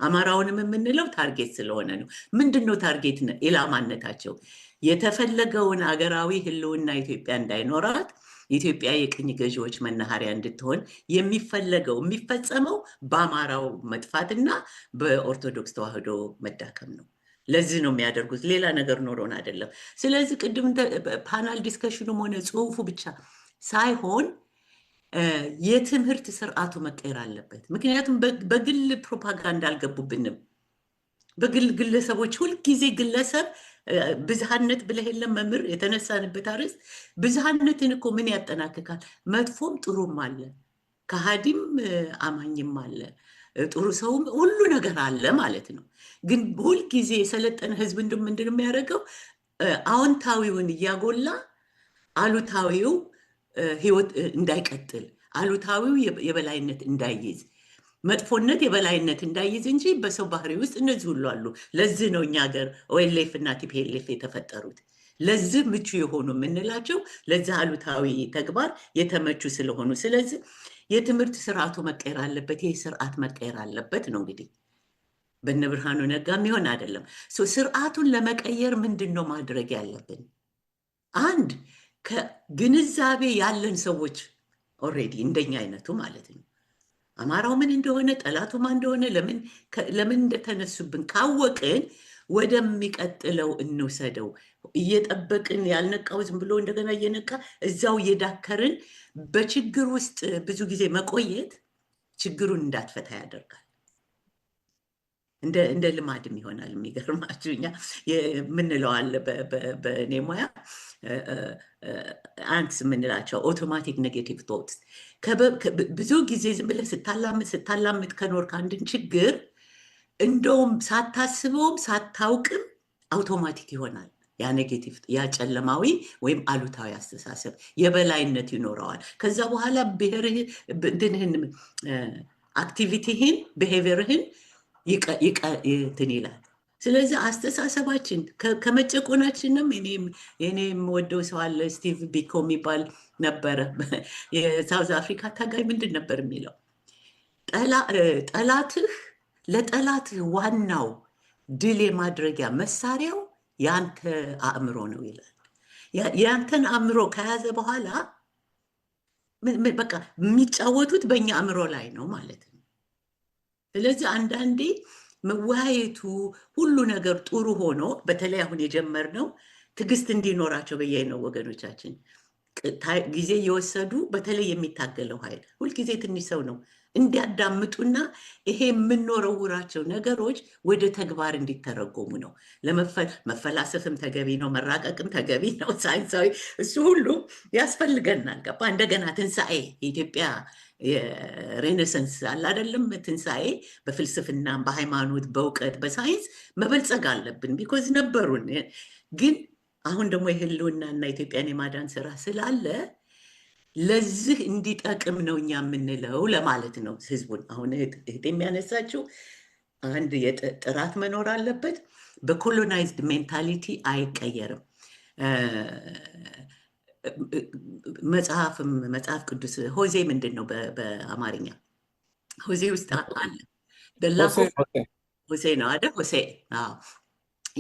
አማራውንም የምንለው ታርጌት ስለሆነ ነው። ምንድን ነው ታርጌት ኢላማነታቸው? የተፈለገውን አገራዊ ህልውና ኢትዮጵያ እንዳይኖራት፣ ኢትዮጵያ የቅኝ ገዢዎች መናኸሪያ እንድትሆን የሚፈለገው የሚፈጸመው በአማራው መጥፋትና በኦርቶዶክስ ተዋህዶ መዳከም ነው። ለዚህ ነው የሚያደርጉት፣ ሌላ ነገር ኖሮን አይደለም። ስለዚህ ቅድም ፓናል ዲስከሽኑም ሆነ ጽሁፉ ብቻ ሳይሆን የትምህርት ስርዓቱ መቀየር አለበት። ምክንያቱም በግል ፕሮፓጋንዳ አልገቡብንም። በግል ግለሰቦች ሁልጊዜ ግለሰብ ብዝሃነት ብለህ የለም መምህር የተነሳንበት አርዕስት ብዝሃነትን እኮ ምን ያጠናክካል? መጥፎም ጥሩም አለ፣ ከሃዲም አማኝም አለ፣ ጥሩ ሰውም ሁሉ ነገር አለ ማለት ነው። ግን ሁልጊዜ የሰለጠነ ህዝብ ምንድን ነው የሚያደርገው? አዎንታዊውን እያጎላ አሉታዊው ህይወት እንዳይቀጥል፣ አሉታዊው የበላይነት እንዳይይዝ፣ መጥፎነት የበላይነት እንዳይይዝ እንጂ በሰው ባህሪ ውስጥ እነዚህ ሁሉ አሉ። ለዚህ ነው እኛ ሀገር ኦኤልኤፍ እና ቲፒኤልኤፍ የተፈጠሩት። ለዚህ ምቹ የሆኑ የምንላቸው ለዚህ አሉታዊ ተግባር የተመቹ ስለሆኑ፣ ስለዚህ የትምህርት ስርዓቱ መቀየር አለበት። ይህ ስርዓት መቀየር አለበት ነው እንግዲህ በእነ ብርሃኑ ነጋ የሚሆን አይደለም። ስርዓቱን ለመቀየር ምንድን ነው ማድረግ ያለብን? አንድ ከግንዛቤ ያለን ሰዎች ኦልሬዲ እንደኛ አይነቱ ማለት ነው አማራው ምን እንደሆነ ጠላቱ ማን እንደሆነ ለምን እንደተነሱብን ካወቅን ወደሚቀጥለው እንውሰደው። እየጠበቅን ያልነቃው ዝም ብሎ እንደገና እየነቃ እዛው እየዳከርን በችግር ውስጥ ብዙ ጊዜ መቆየት ችግሩን እንዳትፈታ ያደርጋል። እንደ ልማድም ይሆናል። የሚገርማችሁ እኛ የምንለው አለ በእኔ ሙያ አንትስ የምንላቸው አውቶማቲክ ኔጌቲቭ ቶትስ። ብዙ ጊዜ ዝም ብለህ ስታላምጥ ከኖርክ አንድን ችግር እንደውም ሳታስበውም ሳታውቅም አውቶማቲክ ይሆናል። ያ ኔጌቲቭ ያ ጨለማዊ ወይም አሉታዊ አስተሳሰብ የበላይነት ይኖረዋል። ከዛ በኋላ እንትንህን አክቲቪቲህን ብሄቪየርህን እንትን ይላል። ስለዚህ አስተሳሰባችን ከመጨቆናችንም እኔም ወደው ሰው አለ ስቲቭ ቢኮ የሚባል ነበረ፣ የሳውዝ አፍሪካ ታጋይ። ምንድን ነበር የሚለው? ለጠላትህ ዋናው ድል የማድረጊያ መሳሪያው ያንተ አእምሮ ነው ይላል። ያንተን አእምሮ ከያዘ በኋላ በቃ የሚጫወቱት በእኛ አእምሮ ላይ ነው ማለት ነው። ስለዚህ አንዳንዴ መወያየቱ ሁሉ ነገር ጥሩ ሆኖ በተለይ አሁን የጀመርነው ትዕግስት እንዲኖራቸው ብዬ ነው ወገኖቻችን። ጊዜ እየወሰዱ በተለይ የሚታገለው ኃይል ሁልጊዜ ትንሽ ሰው ነው እንዲያዳምጡና ይሄ የምንወረውራቸው ነገሮች ወደ ተግባር እንዲተረጎሙ ነው። መፈላሰፍም ተገቢ ነው፣ መራቀቅም ተገቢ ነው፣ ሳይንሳዊ እሱ ሁሉ ያስፈልገናል። ገባ? እንደገና ትንሣኤ የኢትዮጵያ የሬኔሰንስ አለ አይደለም? ትንሣኤ በፍልስፍና በሃይማኖት በእውቀት በሳይንስ መበልጸግ አለብን። ቢኮዝ ነበሩን። ግን አሁን ደግሞ የህልውናና ኢትዮጵያን የማዳን ስራ ስላለ ለዚህ እንዲጠቅም ነው እኛ የምንለው ለማለት ነው ህዝቡን። አሁን እህት የሚያነሳችው አንድ ጥራት መኖር አለበት። በኮሎናይዝድ ሜንታሊቲ አይቀየርም። መጽሐፍ ቅዱስ ሆዜ ምንድን ነው በአማርኛ? ሆዜ ውስጥ አለ ሆሴ ነው አይደል? ሆሴ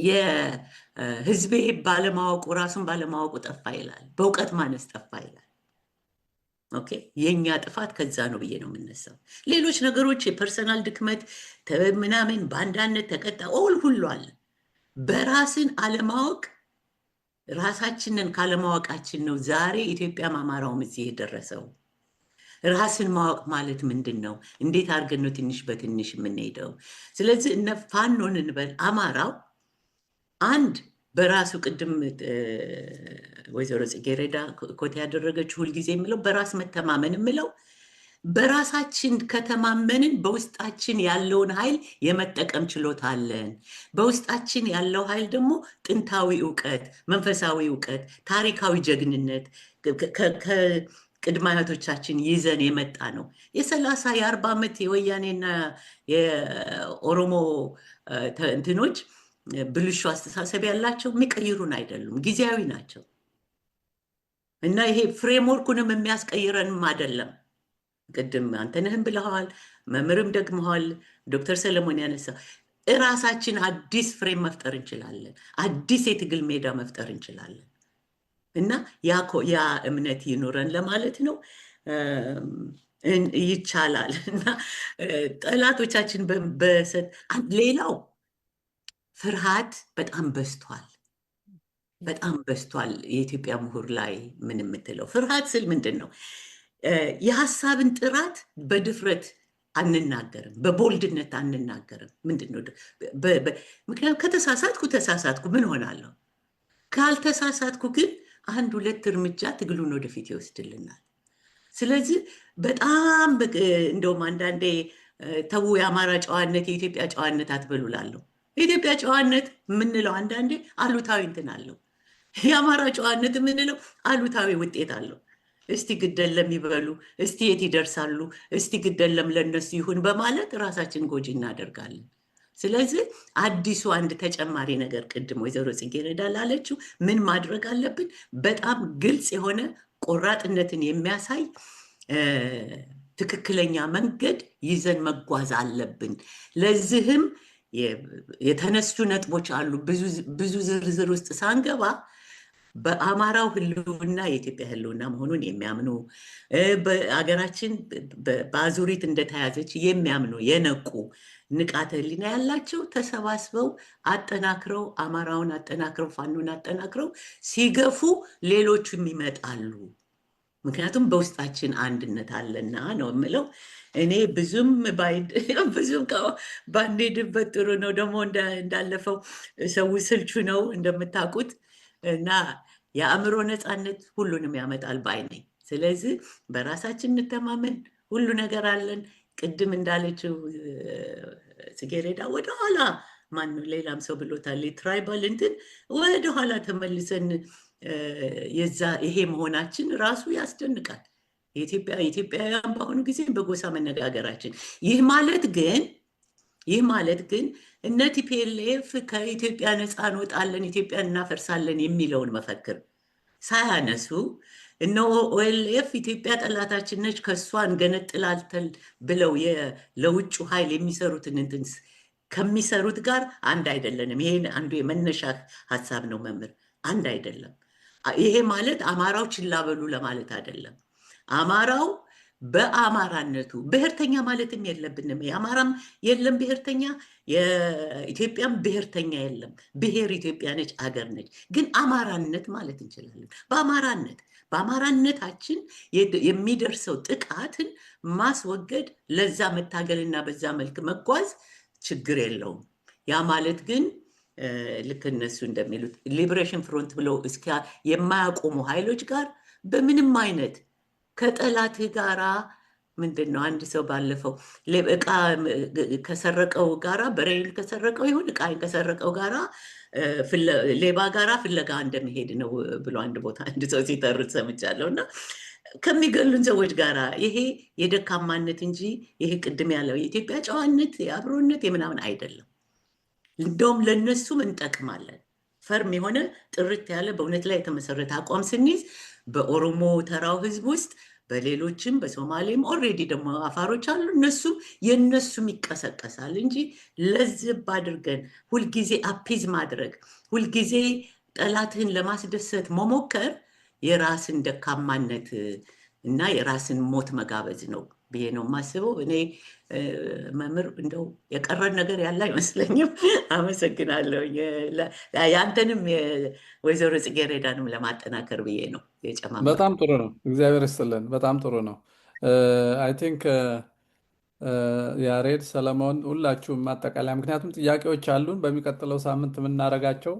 የህዝቤ ባለማወቁ ራሱን ባለማወቁ ጠፋ ይላል፣ በእውቀት ማነስ ጠፋ ይላል። ኦኬ፣ የኛ ጥፋት ከዛ ነው ብዬ ነው የምነሳው። ሌሎች ነገሮች የፐርሰናል ድክመት ምናምን በአንዳነት ተቀጣ ሁሉ አለ። በራስን አለማወቅ ራሳችንን ካለማወቃችን ነው ዛሬ ኢትዮጵያም አማራውም እዚህ የደረሰው። ራስን ማወቅ ማለት ምንድን ነው? እንዴት አድርገን ነው ትንሽ በትንሽ የምንሄደው? ስለዚህ እነ ፋኖን እንበል አማራው አንድ በራሱ ቅድም ወይዘሮ ጽጌረዳ ኮት ያደረገችው ሁልጊዜ የምለው በራስ መተማመን የምለው በራሳችን ከተማመንን በውስጣችን ያለውን ኃይል የመጠቀም ችሎታ አለን። በውስጣችን ያለው ኃይል ደግሞ ጥንታዊ እውቀት፣ መንፈሳዊ እውቀት፣ ታሪካዊ ጀግንነት ከቅድመ አያቶቻችን ይዘን የመጣ ነው። የ30 የ40 ዓመት የወያኔና የኦሮሞ እንትኖች ብልሹ አስተሳሰብ ያላቸው የሚቀይሩን አይደሉም፣ ጊዜያዊ ናቸው። እና ይሄ ፍሬምወርኩንም የሚያስቀይረንም አይደለም። ቅድም አንተነህም ብለዋል፣ መምህርም ደግመዋል፣ ዶክተር ሰለሞን ያነሳ እራሳችን አዲስ ፍሬም መፍጠር እንችላለን፣ አዲስ የትግል ሜዳ መፍጠር እንችላለን። እና ያ እምነት ይኑረን ለማለት ነው። ይቻላል። እና ጠላቶቻችን ሌላው ፍርሃት በጣም በዝቷል፣ በጣም በዝቷል። የኢትዮጵያ ምሁር ላይ ምን የምትለው ፍርሃት ስል ምንድን ነው? የሀሳብን ጥራት በድፍረት አንናገርም፣ በቦልድነት አንናገርም። ምንድን ነው? ምክንያቱም ተሳሳትኩ ምን ሆናለሁ? ካልተሳሳትኩ ግን 1-2 እርምጃ ትግሉን ወደፊት ይወስድልናል። ስለዚህ በጣም እንደውም አንዳንዴ ተው የአማራ ጨዋነት የኢትዮጵያ ጨዋነት አትበሉላለሁ። የኢትዮጵያ ጨዋነት የምንለው አንዳንዴ አሉታዊ እንትን አለው። የአማራ ጨዋነት የምንለው አሉታዊ ውጤት አለው። እስቲ ግደለም ይበሉ፣ እስቲ የት ይደርሳሉ፣ እስቲ ግደለም ለነሱ ይሁን በማለት ራሳችን ጎጂ እናደርጋለን። ስለዚህ አዲሱ አንድ ተጨማሪ ነገር ቅድም ወይዘሮ ጽጌረዳ ላለችው ምን ማድረግ አለብን? በጣም ግልጽ የሆነ ቆራጥነትን የሚያሳይ ትክክለኛ መንገድ ይዘን መጓዝ አለብን። ለዚህም የተነሱ ነጥቦች አሉ። ብዙ ዝርዝር ውስጥ ሳንገባ በአማራው ህልውና የኢትዮጵያ ህልውና መሆኑን የሚያምኑ በአገራችን በአዙሪት እንደተያዘች የሚያምኑ የነቁ ንቃተ ህሊና ያላቸው ተሰባስበው አጠናክረው አማራውን አጠናክረው ፋኖን አጠናክረው ሲገፉ ሌሎቹም ይመጣሉ። ምክንያቱም በውስጣችን አንድነት አለና ነው የምለው። እኔ ብዙም ብዙም ባንሄድበት ጥሩ ነው። ደግሞ እንዳለፈው ሰው ስልቹ ነው እንደምታውቁት እና የአእምሮ ነፃነት ሁሉንም ያመጣል ባይ ነኝ። ስለዚህ በራሳችን እንተማመን፣ ሁሉ ነገር አለን። ቅድም እንዳለችው ጽጌረዳ ወደኋላ ማነው ሌላም ሰው ብሎታል፣ ትራይባል እንትን ወደኋላ ተመልሰን ይሄ መሆናችን ራሱ ያስደንቃል። ኢትዮጵያውያን በአሁኑ ጊዜ በጎሳ መነጋገራችን ይህ ማለት ግን እነ ቲፒኤልኤፍ ከኢትዮጵያ ነፃ እንወጣለን ኢትዮጵያን እናፈርሳለን የሚለውን መፈክር ሳያነሱ እነ ኦኤልኤፍ ኢትዮጵያ ጠላታችን ነች ከእሷ እንገነጥላለን ብለው ለውጭ ኃይል የሚሰሩትን እንትን ከሚሰሩት ጋር አንድ አይደለንም። ይሄ አንዱ የመነሻ ሀሳብ ነው መምህር፣ አንድ አይደለም። ይሄ ማለት አማራው ችላ በሉ ለማለት አይደለም። አማራው በአማራነቱ ብሔርተኛ ማለትም የለብንም። የአማራም የለም ብሔርተኛ፣ የኢትዮጵያም ብሔርተኛ የለም። ብሔር ኢትዮጵያ ነች፣ አገር ነች። ግን አማራነት ማለት እንችላለን። በአማራነታችን የሚደርሰው ጥቃትን ማስወገድ፣ ለዛ መታገልና በዛ መልክ መጓዝ ችግር የለውም። ያ ማለት ግን ልክ እነሱ እንደሚሉት ሊበሬሽን ፍሮንት ብለው እስከ የማያቆሙ ኃይሎች ጋር በምንም አይነት ከጠላትህ ጋራ ምንድን ነው አንድ ሰው ባለፈው እቃ ከሰረቀው ጋራ በሬን ከሰረቀው ይሁን እቃን ከሰረቀው ጋራ ሌባ ጋራ ፍለጋ እንደሚሄድ ነው ብሎ አንድ ቦታ አንድ ሰው ሲተርት ሰምቻለሁ። እና ከሚገሉን ሰዎች ጋራ ይሄ የደካማነት እንጂ ይሄ ቅድም ያለው የኢትዮጵያ ጨዋነት የአብሮነት የምናምን አይደለም። እንደውም ለነሱም እንጠቅማለን። ፈርም የሆነ ጥርት ያለ በእውነት ላይ የተመሰረተ አቋም ስንይዝ በኦሮሞ ተራው ህዝብ ውስጥ በሌሎችም በሶማሌም ኦልሬዲ ደግሞ አፋሮች አሉ። የነሱም ይቀሰቀሳል እንጂ ለዝብ አድርገን ሁልጊዜ አፒዝ ማድረግ፣ ሁልጊዜ ጠላትህን ለማስደሰት መሞከር የራስን ደካማነት እና የራስን ሞት መጋበዝ ነው ብዬ ነው የማስበው። እኔ መምህር እንደው የቀረን ነገር ያለ አይመስለኝም። አመሰግናለሁ። ያንተንም ወይዘሮ ጽጌረዳንም ለማጠናከር ብዬ ነው የጨማመርኩት። በጣም ጥሩ ነው። እግዚአብሔር ይስጥልን። በጣም ጥሩ ነው። አይ ቲንክ ያሬድ፣ ሰለሞን፣ ሁላችሁም ማጠቃለያ፣ ምክንያቱም ጥያቄዎች አሉን በሚቀጥለው ሳምንት የምናደርጋቸው።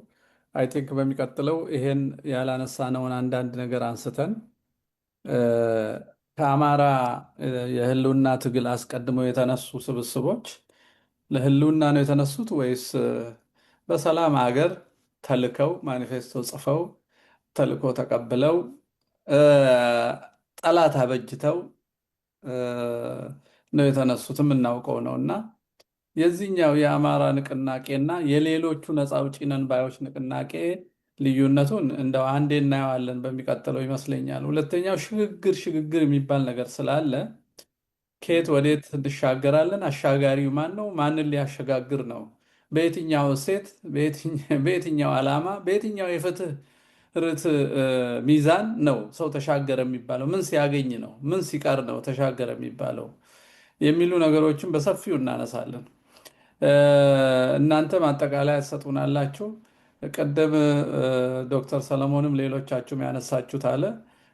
አይ ቲንክ በሚቀጥለው ይሄን ያላነሳነውን አንዳንድ ነገር አንስተን ከአማራ የህልውና ትግል አስቀድመው የተነሱ ስብስቦች ለህልውና ነው የተነሱት ወይስ በሰላም ሀገር ተልከው ማኒፌስቶ ጽፈው ተልኮ ተቀብለው ጠላት አበጅተው ነው የተነሱት? የምናውቀው ነው። እና የዚህኛው የአማራ ንቅናቄና የሌሎቹ ነፃ አውጪ ነን ባዮች ንቅናቄ ልዩነቱን እንደው አንዴ እናየዋለን በሚቀጥለው ይመስለኛል። ሁለተኛው ሽግግር የሚባል ነገር ስላለ ከየት ወዴት እንሻገራለን? አሻጋሪው ማን ነው? ማንን ሊያሸጋግር ነው? በየትኛው እሴት፣ በየትኛው ዓላማ፣ በየትኛው የፍትህ ርትዕ ሚዛን ነው ሰው ተሻገረ የሚባለው? ምን ሲያገኝ ነው? ምን ሲቀር ነው ተሻገረ የሚባለው? የሚሉ ነገሮችን በሰፊው እናነሳለን። እናንተ ማጠቃለያ ትሰጡናላችሁ። ቀደም ዶክተር ሰለሞንም ሌሎቻችሁም ያነሳችሁት አለ።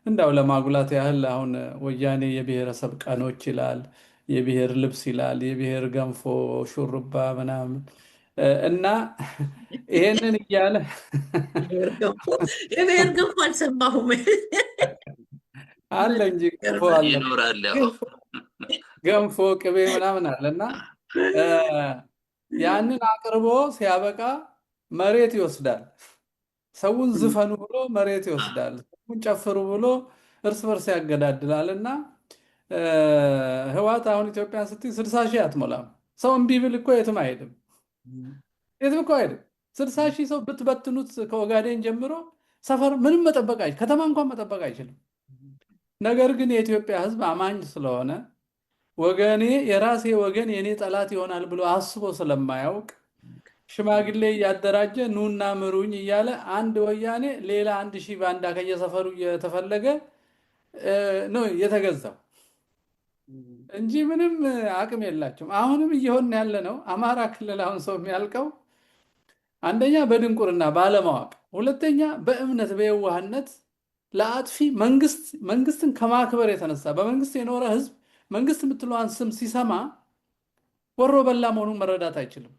እንዳው ለማጉላት ያህል አሁን ወያኔ የብሔረሰብ ቀኖች ይላል፣ የብሔር ልብስ ይላል፣ የብሔር ገንፎ ሹሩባ ምናምን እና ይሄንን እያለ የብሔር ገንፎ አልሰማሁም። አለ እንጂ ገንፎ አለ፣ ይኖራል። ገንፎ ቅቤ ምናምን አለ እና ያንን አቅርቦ ሲያበቃ መሬት ይወስዳል። ሰውን ዝፈኑ ብሎ መሬት ይወስዳል። ሰውን ጨፍሩ ብሎ እርስ በርስ ያገዳድላል። እና ህወሓት አሁን ኢትዮጵያን ስትይ 60 ሺህ አትሞላም። ሰው እምቢ ብል እኮ የትም አይሄድም፣ የትም እኮ አይሄድም። 60 ሺህ ሰው ብትበትኑት ከኦጋዴን ጀምሮ ሰፈር ምንም መጠበቅ አይችልም፣ ከተማ እንኳን መጠበቅ አይችልም። ነገር ግን የኢትዮጵያ ህዝብ አማኝ ስለሆነ ወገኔ የራሴ ወገን የኔ ጠላት ይሆናል ብሎ አስቦ ስለማያውቅ ሽማግሌ እያደራጀ ኑና ምሩኝ እያለ አንድ ወያኔ ሌላ 1000 ባንዳ ከየሰፈሩ እየተፈለገ ነው የተገዛው እንጂ ምንም አቅም የላቸውም። አሁንም እየሆን ያለ ነው። አማራ ክልል አሁን ሰው የሚያልቀው አንደኛ በድንቁርና ባለማወቅ፣ ሁለተኛ በእምነት በየዋህነት ለአጥፊ መንግስትን ከማክበር የተነሳ በመንግስት የኖረ ህዝብ መንግስት የምትለዋን ስም ሲሰማ ወሮ በላ መሆኑን መረዳት አይችልም።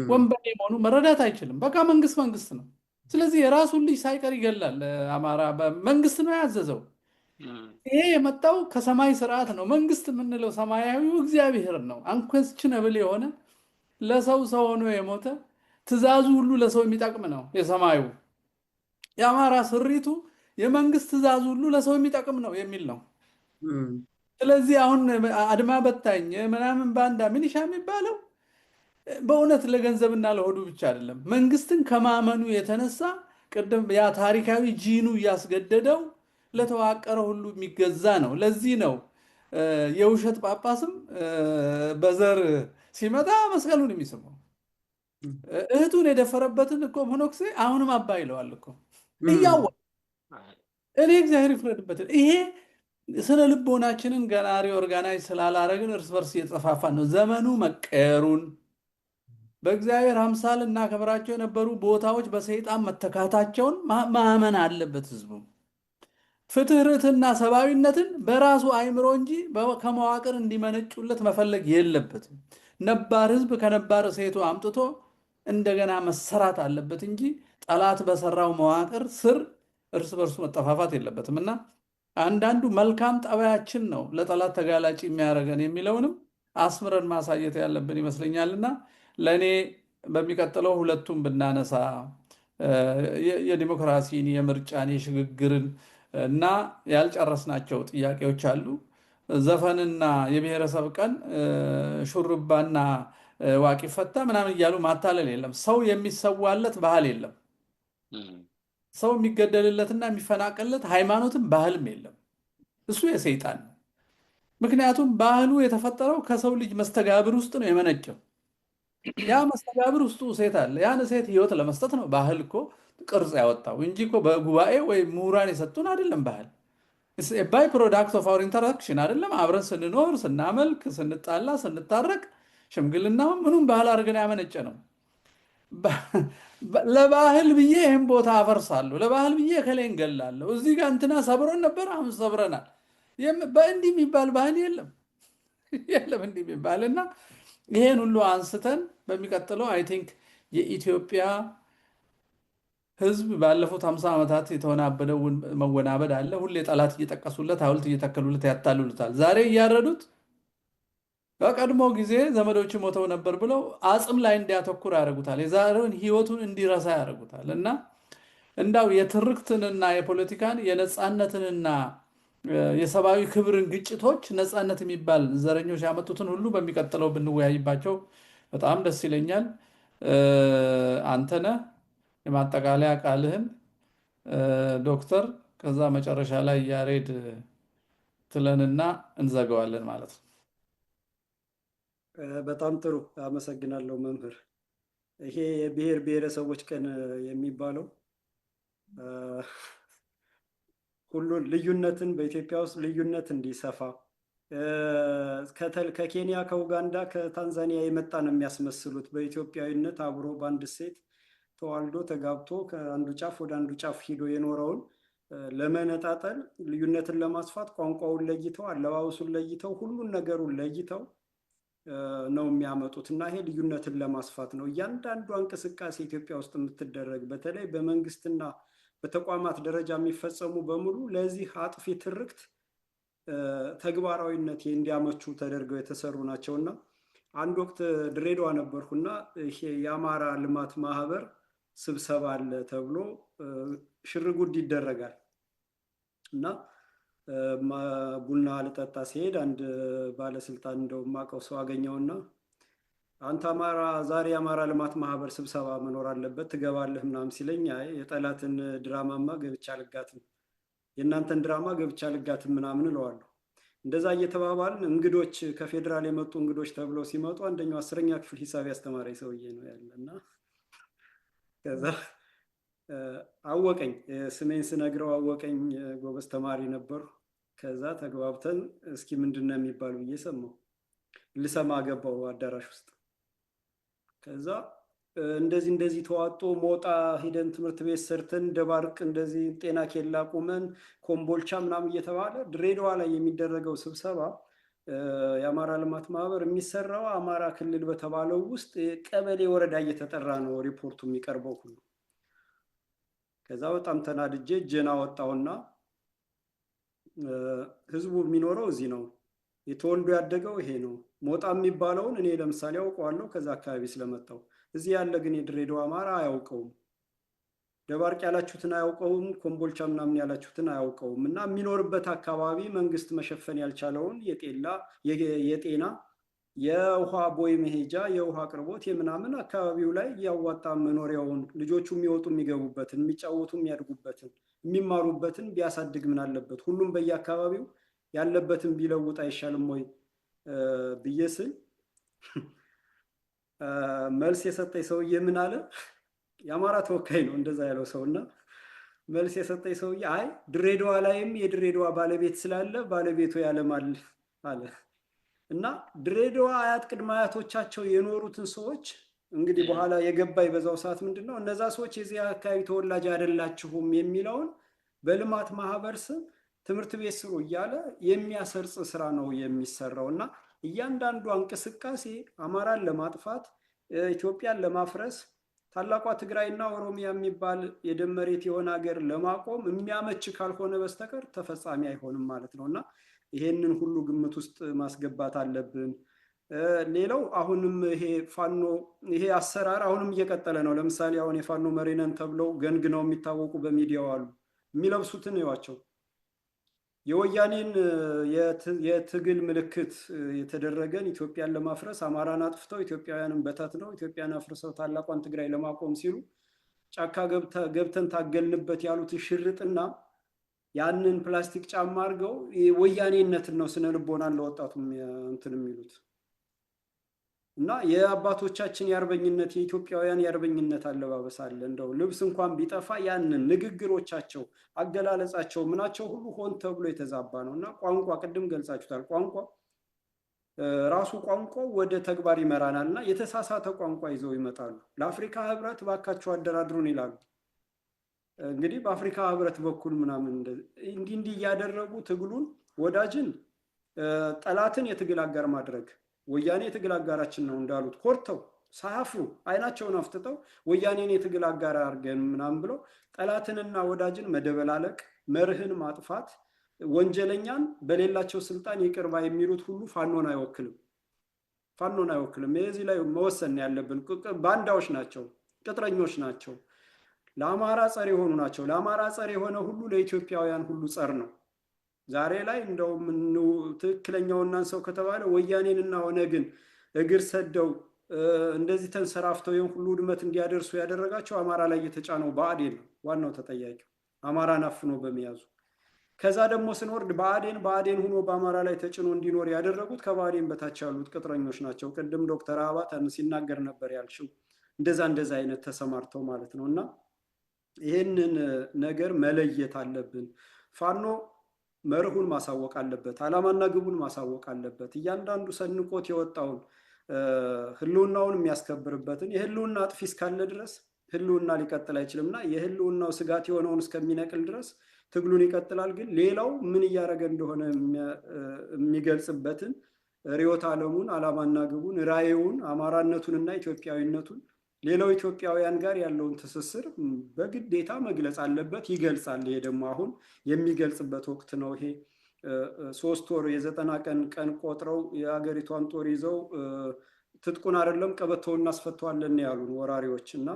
ወንበዴ መሆኑን መረዳት አይችልም። በቃ መንግስት ነው። ስለዚህ የራሱን ልጅ ሳይቀር ይገላል። አማራ መንግስት ነው ያዘዘው። ይሄ የመጣው ከሰማይ ስርዓት ነው። መንግስት የምንለው ሰማያዊው እግዚአብሔር ነው። አንኮስችነብል የሆነ ለሰው ሰው ሆኖ የሞተ ትእዛዙ ሁሉ ለሰው የሚጠቅም ነው የሰማዩ። የአማራ ስሪቱ የመንግስት ትእዛዙ ሁሉ ለሰው የሚጠቅም ነው የሚል ነው። ስለዚህ አሁን አድማ በታኝ ምናምን ባንዳ ሚሊሻ የሚባለው በእውነት ለገንዘብና ለሆዱ ብቻ አይደለም። መንግስትን ከማመኑ የተነሳ ቅድም ያ ታሪካዊ ጂኑ እያስገደደው ለተዋቀረ ሁሉ የሚገዛ ነው። ለዚህ ነው የውሸት ጳጳስም በዘር ሲመጣ መስቀሉን የሚስመው። እህቱን የደፈረበትን እኮ መነኩሴ አሁንም አባ ይለዋል እኮ እያወቀ። እኔ እግዚአብሔር ይፍረድበትን። ይሄ ስነ ልቦናችንን ገና ሪኦርጋናይዝ ስላላረግን እርስ በርስ እየተጠፋፋን ነው። ዘመኑ መቀየሩን በእግዚአብሔር አምሳል እናከብራቸው የነበሩ ቦታዎች በሰይጣን መተካታቸውን ማመን አለበት ህዝቡ። ፍትህ፣ ርትዕና ሰብአዊነትን በራሱ አይምሮ እንጂ ከመዋቅር እንዲመነጩለት መፈለግ የለበትም። ነባር ህዝብ ከነባር ሴቱ አምጥቶ እንደገና መሰራት አለበት እንጂ ጠላት በሰራው መዋቅር ስር እርስ በርሱ መጠፋፋት የለበትም። እና አንዳንዱ መልካም ጠባያችን ነው ለጠላት ተጋላጭ የሚያደርገን የሚለውንም አስምረን ማሳየት ያለብን ይመስለኛልና ለእኔ በሚቀጥለው ሁለቱም ብናነሳ የዲሞክራሲን፣ የምርጫን፣ የሽግግርን እና ያልጨረስናቸው ጥያቄዎች አሉ። ዘፈንና የብሔረሰብ ቀን ሹርባና ዋቂ ፈታ ምናምን እያሉ ማታለል የለም። ሰው የሚሰዋለት ባህል የለም። ሰው የሚገደልለትና የሚፈናቀልለት ሃይማኖትም ባህልም የለም። እሱ የሰይጣን ነው። ምክንያቱም ባህሉ የተፈጠረው ከሰው ልጅ መስተጋብር ውስጥ ነው የመነጨው። ያ መስተጋብር ውስጡ ሴት አለ። ያን ሴት ህይወት ለመስጠት ነው ባህል እኮ ቅርጽ ያወጣው እንጂ እኮ በጉባኤ ወይም ምሁራን የሰጡን አይደለም። ባህል ባይ ፕሮዳክት ኦፍ አወር ኢንተራክሽን አይደለም። አብረን ስንኖር፣ ስናመልክ፣ ስንጣላ፣ ስንታረቅ ሽምግልናው ምኑም ባህል አድርገን ያመነጨ ነው። ለባህል ብዬ ይህን ቦታ አፈርሳለሁ፣ ለባህል ብዬ ከላይ እንገላለሁ፣ እዚህ ጋር እንትና ሰብሮን ነበር አሁን ሰብረናል። በእንዲህ የሚባል ባህል የለም የለም እንዲህ የሚባል እና ይሄን ሁሉ አንስተን በሚቀጥለው አይ ቲንክ የኢትዮጵያ ህዝብ ባለፉት 50 ዓመታት የተወናበደው መወናበድ አለ። ሁሌ ጠላት እየጠቀሱለት ሐውልት እየተከሉለት ያታልሉታል። ዛሬ እያረዱት በቀድሞ ጊዜ ዘመዶች ሞተው ነበር ብለው አጽም ላይ እንዲያተኩር ያደርጉታል። የዛሬውን ህይወቱን እንዲረሳ ያደርጉታል። እና እንዳው የትርክትንና የፖለቲካን የነፃነትንና የሰብአዊ ክብርን ግጭቶች ነፃነት የሚባል ዘረኞች ያመጡትን ሁሉ በሚቀጥለው ብንወያይባቸው በጣም ደስ ይለኛል። አንተነህ የማጠቃለያ ቃልህን ዶክተር፣ ከዛ መጨረሻ ላይ ያሬድ ትለንና እንዘጋዋለን ማለት ነው። በጣም ጥሩ አመሰግናለሁ መምህር። ይሄ የብሔር ብሔረሰቦች ቀን የሚባለው ሁሉን ልዩነትን በኢትዮጵያ ውስጥ ልዩነት እንዲሰፋ ከኬንያ፣ ከኡጋንዳ፣ ከታንዛኒያ የመጣ ነው የሚያስመስሉት። በኢትዮጵያዊነት አብሮ በአንድ ሴት ተዋልዶ ተጋብቶ ከአንዱ ጫፍ ወደ አንዱ ጫፍ ሂዶ የኖረውን ለመነጣጠል፣ ልዩነትን ለማስፋት ቋንቋውን ለይተው፣ አለባበሱን ለይተው፣ ሁሉን ነገሩን ለይተው ነው የሚያመጡት እና ይሄ ልዩነትን ለማስፋት ነው። እያንዳንዷ እንቅስቃሴ ኢትዮጵያ ውስጥ የምትደረግ በተለይ በመንግስትና በተቋማት ደረጃ የሚፈጸሙ በሙሉ ለዚህ አጥፊ ትርክት ተግባራዊነት እንዲያመቹ ተደርገው የተሰሩ ናቸውና አንድ ወቅት ድሬዳዋ ነበርኩና ይሄ የአማራ ልማት ማህበር ስብሰባ አለ ተብሎ ሽርጉድ ይደረጋል እና ቡና ልጠጣ ሲሄድ አንድ ባለስልጣን እንደው የማውቀው ሰው አገኘውና አንተ አማራ ዛሬ የአማራ ልማት ማህበር ስብሰባ መኖር አለበት ትገባለህ ምናምን ሲለኝ የጠላትን ድራማማ ገብቻ ልጋትም የእናንተን ድራማ ገብቻ ልጋትም ምናምን እለዋለሁ። እንደዛ እየተባባልን እንግዶች ከፌዴራል የመጡ እንግዶች ተብለው ሲመጡ አንደኛው 10ኛ ክፍል ሂሳብ ያስተማረኝ ሰውዬ ነው ያለና ከዛ አወቀኝ፣ ስሜን ስነግረው አወቀኝ። ጎበዝ ተማሪ ነበሩ። ከዛ ተግባብተን እስኪ ምንድን ነው የሚባል ብዬ ሰማሁ። ልሰማ ገባው አዳራሽ ውስጥ። ከዛ እንደዚህ እንደዚህ ተዋጦ ሞጣ ሂደን ትምህርት ቤት ሰርተን ደባርቅ እንደዚህ ጤና ኬላ ቁመን ኮምቦልቻ ምናምን እየተባለ ድሬዳዋ ላይ የሚደረገው ስብሰባ የአማራ ልማት ማህበር የሚሰራው አማራ ክልል በተባለው ውስጥ ቀበሌ ወረዳ እየተጠራ ነው ሪፖርቱ የሚቀርበው ሁሉ። ከዛ በጣም ተናድጄ እጄን አወጣሁና ህዝቡ የሚኖረው እዚህ ነው፣ የተወልዶ ያደገው ይሄ ነው። ሞጣ የሚባለውን እኔ ለምሳሌ አውቀዋለሁ ከዛ አካባቢ ስለመጣው፣ እዚህ ያለ ግን የድሬዳዋ አማራ አያውቀውም። ደባርቅ ያላችሁትን አያውቀውም፣ ኮምቦልቻ ምናምን ያላችሁትን አያውቀውም። እና የሚኖርበት አካባቢ መንግስት መሸፈን ያልቻለውን የጤና የውሃ ቦይ መሄጃ የውሃ አቅርቦት የምናምን አካባቢው ላይ እያዋጣ መኖሪያውን ልጆቹ የሚወጡ የሚገቡበትን የሚጫወቱ የሚያድጉበትን የሚማሩበትን ቢያሳድግ ምን አለበት? ሁሉም በየአካባቢው ያለበትን ቢለውጥ አይሻልም ወይ ብዬ ስል መልስ የሰጠኝ ሰውዬ ምን አለ? የአማራ ተወካይ ነው እንደዛ ያለው ሰውና መልስ የሰጠኝ ሰውዬ አይ ድሬዳዋ ላይም የድሬዳዋ ባለቤት ስላለ ባለቤቱ ያለማል አለ። እና ድሬዳዋ አያት ቅድመ አያቶቻቸው የኖሩትን ሰዎች እንግዲህ በኋላ የገባኝ በዛው ሰዓት ምንድነው እነዛ ሰዎች የዚህ አካባቢ ተወላጅ አይደላችሁም የሚለውን በልማት ማህበር ስም ትምህርት ቤት ስሩ እያለ የሚያሰርጽ ስራ ነው የሚሰራው። እና እያንዳንዱ እንቅስቃሴ አማራን ለማጥፋት ኢትዮጵያን ለማፍረስ ታላቋ ትግራይና ኦሮሚያ የሚባል የደም መሬት የሆነ ሀገር ለማቆም የሚያመች ካልሆነ በስተቀር ተፈጻሚ አይሆንም ማለት ነው። እና ይሄንን ሁሉ ግምት ውስጥ ማስገባት አለብን። ሌላው አሁንም ይሄ አሰራር አሁንም እየቀጠለ ነው። ለምሳሌ አሁን የፋኖ መሪ ነን ተብለው ገንግነው የሚታወቁ በሚዲያው አሉ። የሚለብሱትን እዩዋቸው። የወያኔን የትግል ምልክት የተደረገን ኢትዮጵያን ለማፍረስ አማራን አጥፍተው ኢትዮጵያውያንን በታትነው ኢትዮጵያን አፍርሰው ታላቋን ትግራይ ለማቆም ሲሉ ጫካ ገብተን ታገልንበት ያሉትን ሽርጥና ያንን ፕላስቲክ ጫማ አድርገው ወያኔነትን ነው ስነ ልቦናን ለወጣቱ እንትን የሚሉት። እና የአባቶቻችን የአርበኝነት የኢትዮጵያውያን የአርበኝነት አለባበስ አለ። እንደው ልብስ እንኳን ቢጠፋ ያንን ንግግሮቻቸው፣ አገላለጻቸው፣ ምናቸው ሁሉ ሆን ተብሎ የተዛባ ነው። እና ቋንቋ ቅድም ገልጻችሁታል። ራሱ ቋንቋው ወደ ተግባር ይመራናል። እና የተሳሳተ ቋንቋ ይዘው ይመጣሉ። ለአፍሪካ ህብረት ባካቸው አደራድሩን ይላሉ። እንግዲህ በአፍሪካ ህብረት በኩል ምናምን እንዲህ እያደረጉ ትግሉን ወዳጅን ጠላትን የትግል አጋር ማድረግ ወያኔ የትግል አጋራችን ነው እንዳሉት ኮርተው ሳያፍሩ አይናቸውን አፍጥጠው ወያኔን የትግል አጋር አድርገን ምናምን ብለው ጠላትንና ወዳጅን መደበላለቅ፣ መርህን ማጥፋት፣ ወንጀለኛን በሌላቸው ስልጣን ይቅርባ የሚሉት ሁሉ ፋኖን አይወክልም። የዚህ ላይ መወሰን ያለብን ባንዳዎች ናቸው፣ ቅጥረኞች ናቸው፣ ለአማራ ጸር የሆኑ ናቸው። ለአማራ ጸር የሆነ ሁሉ ለኢትዮጵያውያን ሁሉ ጸር ነው። ዛሬ ላይ እንደውም ትክክለኛውና ሰው ከተባለ ወያኔንና ኦነግን እግር ሰደው እንደዚህ ተንሰራፍተው ይህን ሁሉ ውድመት እንዲያደርሱ ያደረጋቸው አማራ ላይ የተጫነው ብአዴን ነው ዋናው ተጠያቂው፣ አማራን አፍኖ በመያዙ። ከዛ ደግሞ ስንወርድ ብአዴን ሆኖ በአማራ ላይ ተጭኖ እንዲኖር ያደረጉት ከብአዴን በታች ያሉት ቅጥረኞች ናቸው። ቅድም ዶክተር አበባ ሲናገር ነበር ያልሽው እንደዛ አይነት ተሰማርተው ማለት ነው። እና ይህንን ነገር መለየት አለብን። ፋኖ መርሁን ማሳወቅ አለበት፣ ዓላማና ግቡን ማሳወቅ አለበት። እያንዳንዱ ሰንቆት የወጣውን ህልውናውን የሚያስከብርበትን የህልውና አጥፊ እስካለ ድረስ ህልውና ሊቀጥል አይችልም። እና የህልውናው ስጋት የሆነውን እስከሚነቅል ድረስ ትግሉን ይቀጥላል። ግን ሌላው ምን እያደረገ እንደሆነ የሚገልጽበትን ርዕዮተ ዓለሙን፣ ዓላማና ግቡን፣ ራዕዩን፣ አማራነቱንና ኢትዮጵያዊነቱን ሌላው ኢትዮጵያውያን ጋር ያለውን ትስስር በግዴታ መግለጽ አለበት። ይገልጻል። ይሄ ደግሞ አሁን የሚገልጽበት ወቅት ነው። ይሄ 3 ወር የ90 ቀን ቆጥረው የሀገሪቷን ጦር ይዘው ትጥቁን አይደለም ቀበቶውን እናስፈተዋለን ያሉን ወራሪዎች እና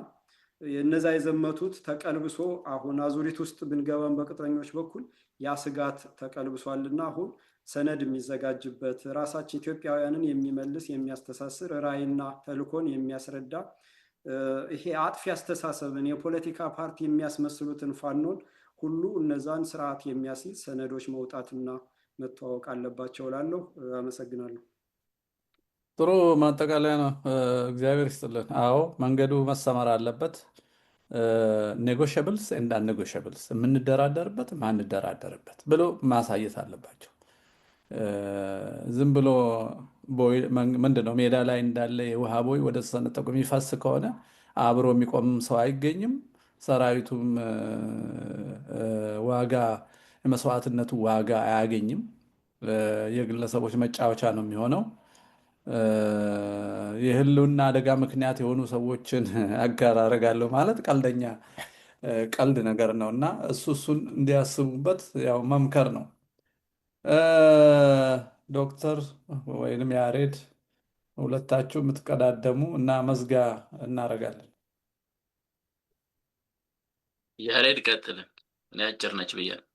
እነዛ የዘመቱት ተቀልብሶ አሁን አዙሪት ውስጥ ብንገባን በቅጥረኞች በኩል ያ ስጋት ተቀልብሷልና አሁን ሰነድ የሚዘጋጅበት ራሳችን ኢትዮጵያውያንን የሚመልስ የሚያስተሳስር ራዕይና ተልኮን የሚያስረዳ ይሄ አጥፊ አስተሳሰብን የፖለቲካ ፓርቲ የሚያስመስሉትን ፋኖን ሁሉ እነዛን ስርዓት የሚያስይዝ ሰነዶች መውጣትና መተዋወቅ አለባቸው እላለሁ። አመሰግናለሁ። ጥሩ ማጠቃለያ ነው። እግዚአብሔር ይስጥልን። አዎ መንገዱ መሰመር አለበት። ኔጎሽብልስ ኤንድ አንኔጎሽብልስ የምንደራደርበት ማንደራደርበት ብሎ ማሳየት አለባቸው። ዝም ብሎ ምንድነው ሜዳ ላይ እንዳለ የውሃ ቦይ ወደ ተሰነጠቁ የሚፈስ ከሆነ አብሮ የሚቆም ሰው አይገኝም። ሰራዊቱም ዋጋ የመስዋዕትነቱ ዋጋ አያገኝም። የግለሰቦች መጫወቻ ነው የሚሆነው። የህልውና አደጋ ምክንያት የሆኑ ሰዎችን አጋር አደርጋለሁ ማለት ቀልደኛ ቀልድ ነገር ነው እና እሱን እንዲያስቡበት ያው መምከር ነው። ዶክተር ወይንም ያሬድ ሁለታችሁ የምትቀዳደሙ እና መዝጋ እናደርጋለን። ያሬድ ቀጥልን። እኔ አጭር ነች ብያለሁ።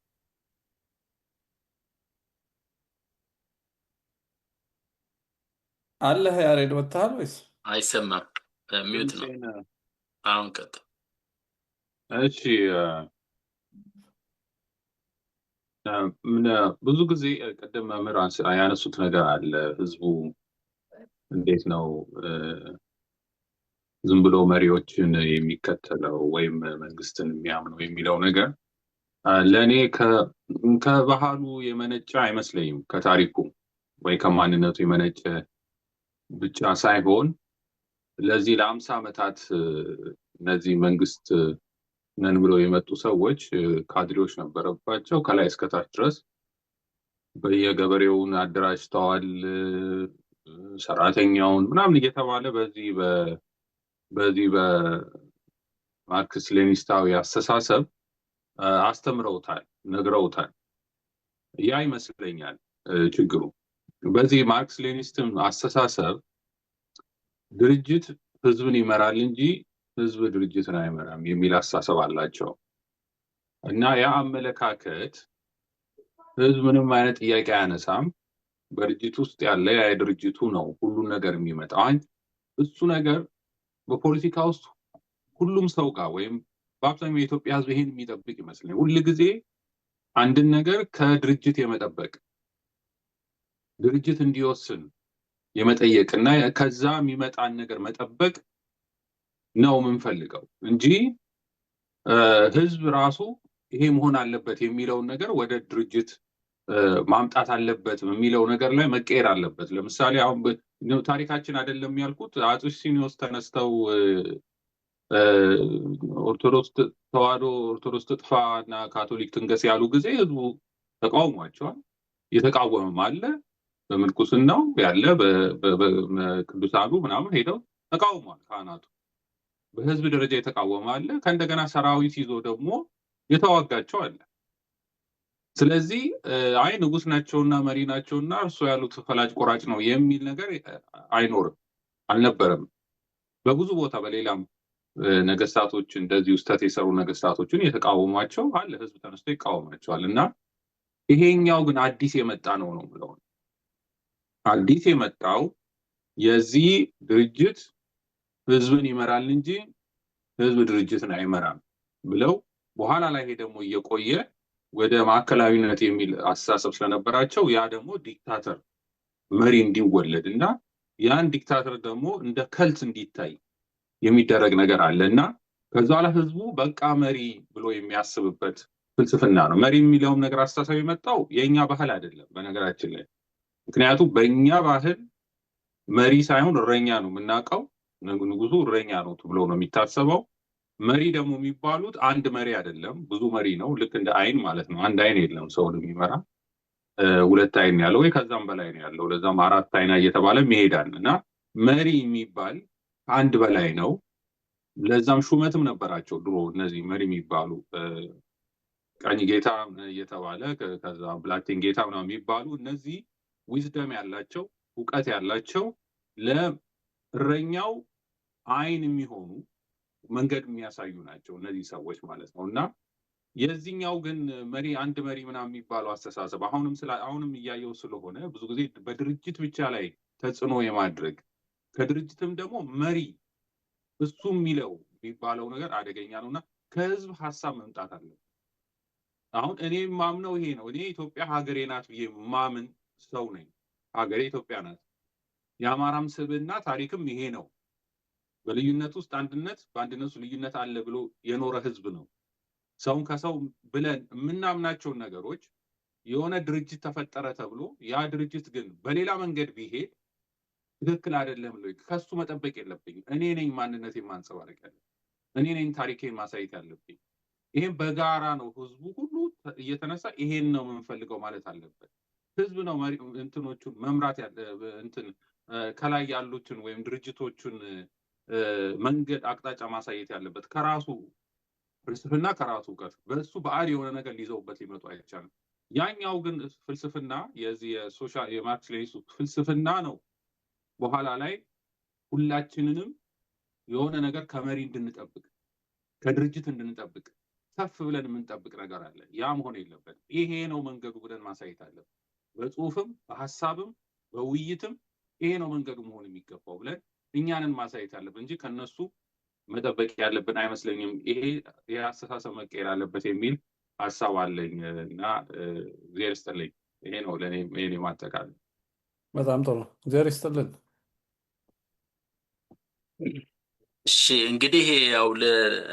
አለህ ያሬድ ወጥተሃል ወይስ? አይሰማም፣ ሚውት ነው። አሁን ቀጥል። እሺ ብዙ ጊዜ ቀደም መምህር ያነሱት ነገር አለ። ህዝቡ እንዴት ነው ዝም ብሎ መሪዎችን የሚከተለው ወይም መንግስትን የሚያምነው የሚለው ነገር ለእኔ ከባህሉ የመነጨ አይመስለኝም። ከታሪኩ ወይ ከማንነቱ የመነጨ ብቻ ሳይሆን ለዚህ ለ50 ዓመታት እነዚህ መንግስት ነን ብሎ የመጡ ሰዎች ካድሬዎች ነበረባቸው ከላይ እስከታች ድረስ በየገበሬውን አደራጅተዋል፣ ሰራተኛውን ምናምን እየተባለ በዚህ በማርክስ ሌኒስታዊ አስተሳሰብ አስተምረውታል፣ ነግረውታል። ያ ይመስለኛል ችግሩ። በዚህ ማርክስ ሌኒስትም አስተሳሰብ ድርጅት ህዝብን ይመራል እንጂ ህዝብ ድርጅትን አይመራም የሚል አስተሳሰብ አላቸው እና ያ አመለካከት ህዝብ ምንም አይነት ጥያቄ አያነሳም፣ በድርጅት ውስጥ ያለ ያ ድርጅቱ ነው ሁሉን ነገር የሚመጣው። እሱ ነገር በፖለቲካ ውስጥ ሁሉም ሰው ጋር ወይም በአብዛኛው የኢትዮጵያ ህዝብ ይሄን የሚጠብቅ ይመስለኛል። ሁል ጊዜ አንድን ነገር ከድርጅት የመጠበቅ ድርጅት እንዲወስን የመጠየቅ እና ከዛ የሚመጣን ነገር መጠበቅ ነው የምንፈልገው እንጂ ህዝብ ራሱ ይሄ መሆን አለበት የሚለውን ነገር ወደ ድርጅት ማምጣት አለበት የሚለው ነገር ላይ መቀየር አለበት። ለምሳሌ አሁን ታሪካችን አይደለም ያልኩት አፄ ዩስጢኖስ ተነስተው ኦርቶዶክስ ተዋህዶ ኦርቶዶክስ ትጥፋ እና ካቶሊክ ትንገስ ያሉ ጊዜ ህዝቡ ተቃውሟቸዋል። የተቃወመም አለ፣ በምንኩስናው ያለ በቅዱሳኑ ምናምን ሄደው ተቃውሟል። ካህናቱ በህዝብ ደረጃ የተቃወመ አለ፣ ከእንደገና ሰራዊት ይዞ ደግሞ የተዋጋቸው አለ። ስለዚህ አይ ንጉስ ናቸውና መሪ ናቸውና እርሱ ያሉት ፈላጭ ቆራጭ ነው የሚል ነገር አይኖርም፣ አልነበረም። በብዙ ቦታ በሌላም ነገስታቶች እንደዚህ ውስተት የሰሩ ነገስታቶችን የተቃወሟቸው አለ፣ ህዝብ ተነስቶ ይቃወማቸዋል። እና ይሄኛው ግን አዲስ የመጣ ነው ብለው አዲስ የመጣው የዚህ ድርጅት ህዝብን ይመራል እንጂ ህዝብ ድርጅትን አይመራም ብለው በኋላ ላይ ይሄ ደግሞ እየቆየ ወደ ማዕከላዊነት የሚል አስተሳሰብ ስለነበራቸው ያ ደግሞ ዲክታተር መሪ እንዲወለድ እና ያን ዲክታተር ደግሞ እንደ ከልት እንዲታይ የሚደረግ ነገር አለ እና ከዛ በኋላ ህዝቡ በቃ መሪ ብሎ የሚያስብበት ፍልስፍና ነው። መሪ የሚለውም ነገር አስተሳሰብ የመጣው የኛ ባህል አይደለም በነገራችን ላይ። ምክንያቱም በእኛ ባህል መሪ ሳይሆን እረኛ ነው የምናውቀው። ንጉሱ እረኛ ነው ብሎ ነው የሚታሰበው። መሪ ደግሞ የሚባሉት አንድ መሪ አይደለም፣ ብዙ መሪ ነው። ልክ እንደ አይን ማለት ነው። አንድ አይን የለም ሰውን የሚመራ፣ ሁለት አይን ያለው ወይ ከዛም በላይ ነው ያለው። ለዛም አራት አይና እየተባለ ይሄዳል እና መሪ የሚባል አንድ በላይ ነው። ለዛም ሹመትም ነበራቸው ድሮ እነዚህ መሪ የሚባሉ ቀኝ ጌታ እየተባለ ከዛ ብላቴን ጌታ ምናምን የሚባሉ እነዚህ ዊዝደም ያላቸው እውቀት ያላቸው ለእረኛው አይን የሚሆኑ መንገድ የሚያሳዩ ናቸው እነዚህ ሰዎች ማለት ነው። እና የዚህኛው ግን መሪ አንድ መሪ ምናምን የሚባለው አስተሳሰብ አሁንም እያየው ስለሆነ ብዙ ጊዜ በድርጅት ብቻ ላይ ተጽዕኖ የማድረግ ከድርጅትም ደግሞ መሪ እሱ የሚለው የሚባለው ነገር አደገኛ ነው እና ከህዝብ ሀሳብ መምጣት አለ። አሁን እኔ ማምነው ይሄ ነው። እኔ ኢትዮጵያ ሀገሬ ናት ብዬ ማምን ሰው ነኝ። ሀገሬ ኢትዮጵያ ናት። የአማራም ስብዕና ታሪክም ይሄ ነው በልዩነት ውስጥ አንድነት፣ በአንድነት ውስጥ ልዩነት አለ ብሎ የኖረ ህዝብ ነው። ሰውን ከሰው ብለን የምናምናቸውን ነገሮች የሆነ ድርጅት ተፈጠረ ተብሎ ያ ድርጅት ግን በሌላ መንገድ ቢሄድ ትክክል አይደለም ብሎ ከሱ መጠበቅ የለብኝም። እኔ ነኝ ማንነቴን ማንጸባረቅ ያለብኝ፣ እኔ ነኝ ታሪኬን ማሳየት ያለብኝ። ይሄን በጋራ ነው ህዝቡ ሁሉ እየተነሳ ይሄን ነው የምንፈልገው ማለት አለበት። ህዝብ ነው እንትኖቹን መምራት ያለ እንትን ከላይ ያሉትን ወይም ድርጅቶቹን መንገድ አቅጣጫ ማሳየት ያለበት ከራሱ ፍልስፍና ከራሱ እውቀት። በእሱ በአድ የሆነ ነገር ሊይዘውበት ሊመጡ አይቻልም። ያኛው ግን ፍልስፍና የዚህ የሶሻል የማርክስ ሌኒሱ ፍልስፍና ነው። በኋላ ላይ ሁላችንንም የሆነ ነገር ከመሪ እንድንጠብቅ ከድርጅት እንድንጠብቅ ከፍ ብለን የምንጠብቅ ነገር አለ። ያ መሆን የለበትም። ይሄ ነው መንገዱ ብለን ማሳየት አለብን። በጽሁፍም በሀሳብም በውይይትም ይሄ ነው መንገዱ መሆን የሚገባው ብለን እኛንን ማሳየት አለብን እንጂ ከነሱ መጠበቅ ያለብን አይመስለኝም። ይሄ የአስተሳሰብ መቀየር አለበት የሚል ሀሳብ አለኝ እና እግዚአብሔር ይስጥልኝ። ይሄ ነው ለእኔ ማጠቃለል። በጣም ጥሩ፣ እግዚአብሔር ይስጥልን። እሺ እንግዲህ ያው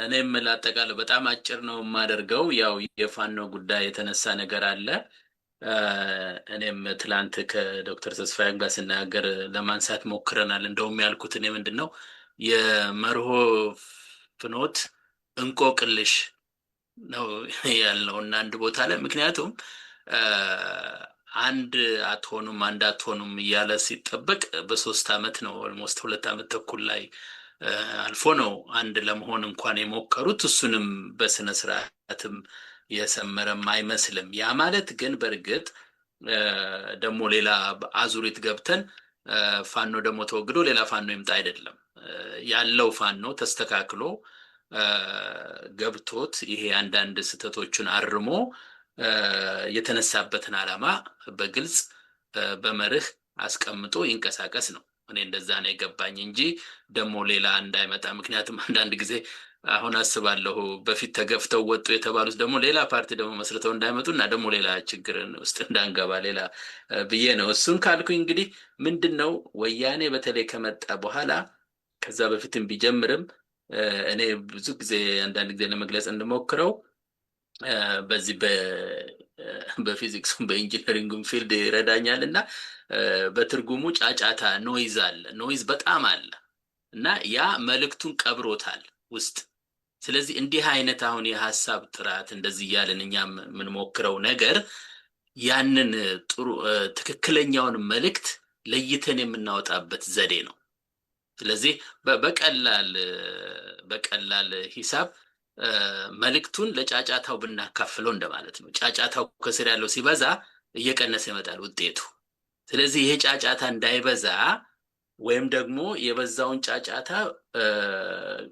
እኔም ላጠቃልለው በጣም አጭር ነው የማደርገው። ያው የፋኖ ጉዳይ የተነሳ ነገር አለ። እኔም ትላንት ከዶክተር ተስፋዬም ጋር ስናገር ለማንሳት ሞክረናል። እንደውም ያልኩት እኔ ምንድን ነው የመርሆ ፍኖት እንቆቅልሽ ነው ያልነው እና አንድ ቦታ ላይ ምክንያቱም አንድ አትሆኑም እያለ ሲጠበቅ በ3 ዓመት ነው ኦልሞስት 2 ዓመት ተኩል ላይ አልፎ ነው አንድ ለመሆን እንኳን የሞከሩት። እሱንም በስነ ስርዓትም የሰመረም አይመስልም። ያ ማለት ግን በእርግጥ ደግሞ ሌላ አዙሪት ገብተን ፋኖ ደግሞ ተወግዶ ሌላ ፋኖ ይምጣ አይደለም። ያለው ፋኖ ተስተካክሎ ገብቶት ይሄ አንዳንድ ስህተቶችን አርሞ የተነሳበትን ዓላማ በግልጽ በመርህ አስቀምጦ ይንቀሳቀስ ነው። እኔ እንደዛ ነው የገባኝ እንጂ ደግሞ ሌላ እንዳይመጣ። ምክንያቱም አንዳንድ ጊዜ አሁን አስባለሁ በፊት ተገፍተው ወጡ የተባሉት ደግሞ ሌላ ፓርቲ ደግሞ መስርተው እንዳይመጡ እና ደግሞ ሌላ ችግርን ውስጥ እንዳንገባ ሌላ ብዬ ነው። እሱን ካልኩኝ እንግዲህ ምንድነው ወያኔ በተለይ ከመጣ በኋላ ከዛ በፊትም ቢጀምርም እኔ ብዙ ጊዜ አንዳንድ ጊዜ ለመግለጽ እንድሞክረው በዚህ በፊዚክሱም በኢንጂነሪንጉም ፊልድ ይረዳኛል እና በትርጉሙ ጫጫታ ኖይዝ አለ፣ ኖይዝ በጣም አለ እና ያ መልእክቱን ቀብሮታል ውስጥ። ስለዚህ እንዲህ አይነት አሁን የሀሳብ ጥራት እንደዚህ እያልን እኛም የምንሞክረው ነገር ያንን ጥሩ ትክክለኛውን መልእክት ለይተን የምናወጣበት ዘዴ ነው። ስለዚህ በቀላል ሂሳብ መልእክቱን ለጫጫታው ብናካፍለው እንደማለት ነው። ጫጫታው ከስር ያለው ሲበዛ እየቀነሰ ይመጣል ውጤቱ። ስለዚህ ይሄ ጫጫታ እንዳይበዛ ወይም ደግሞ የበዛውን ጫጫታ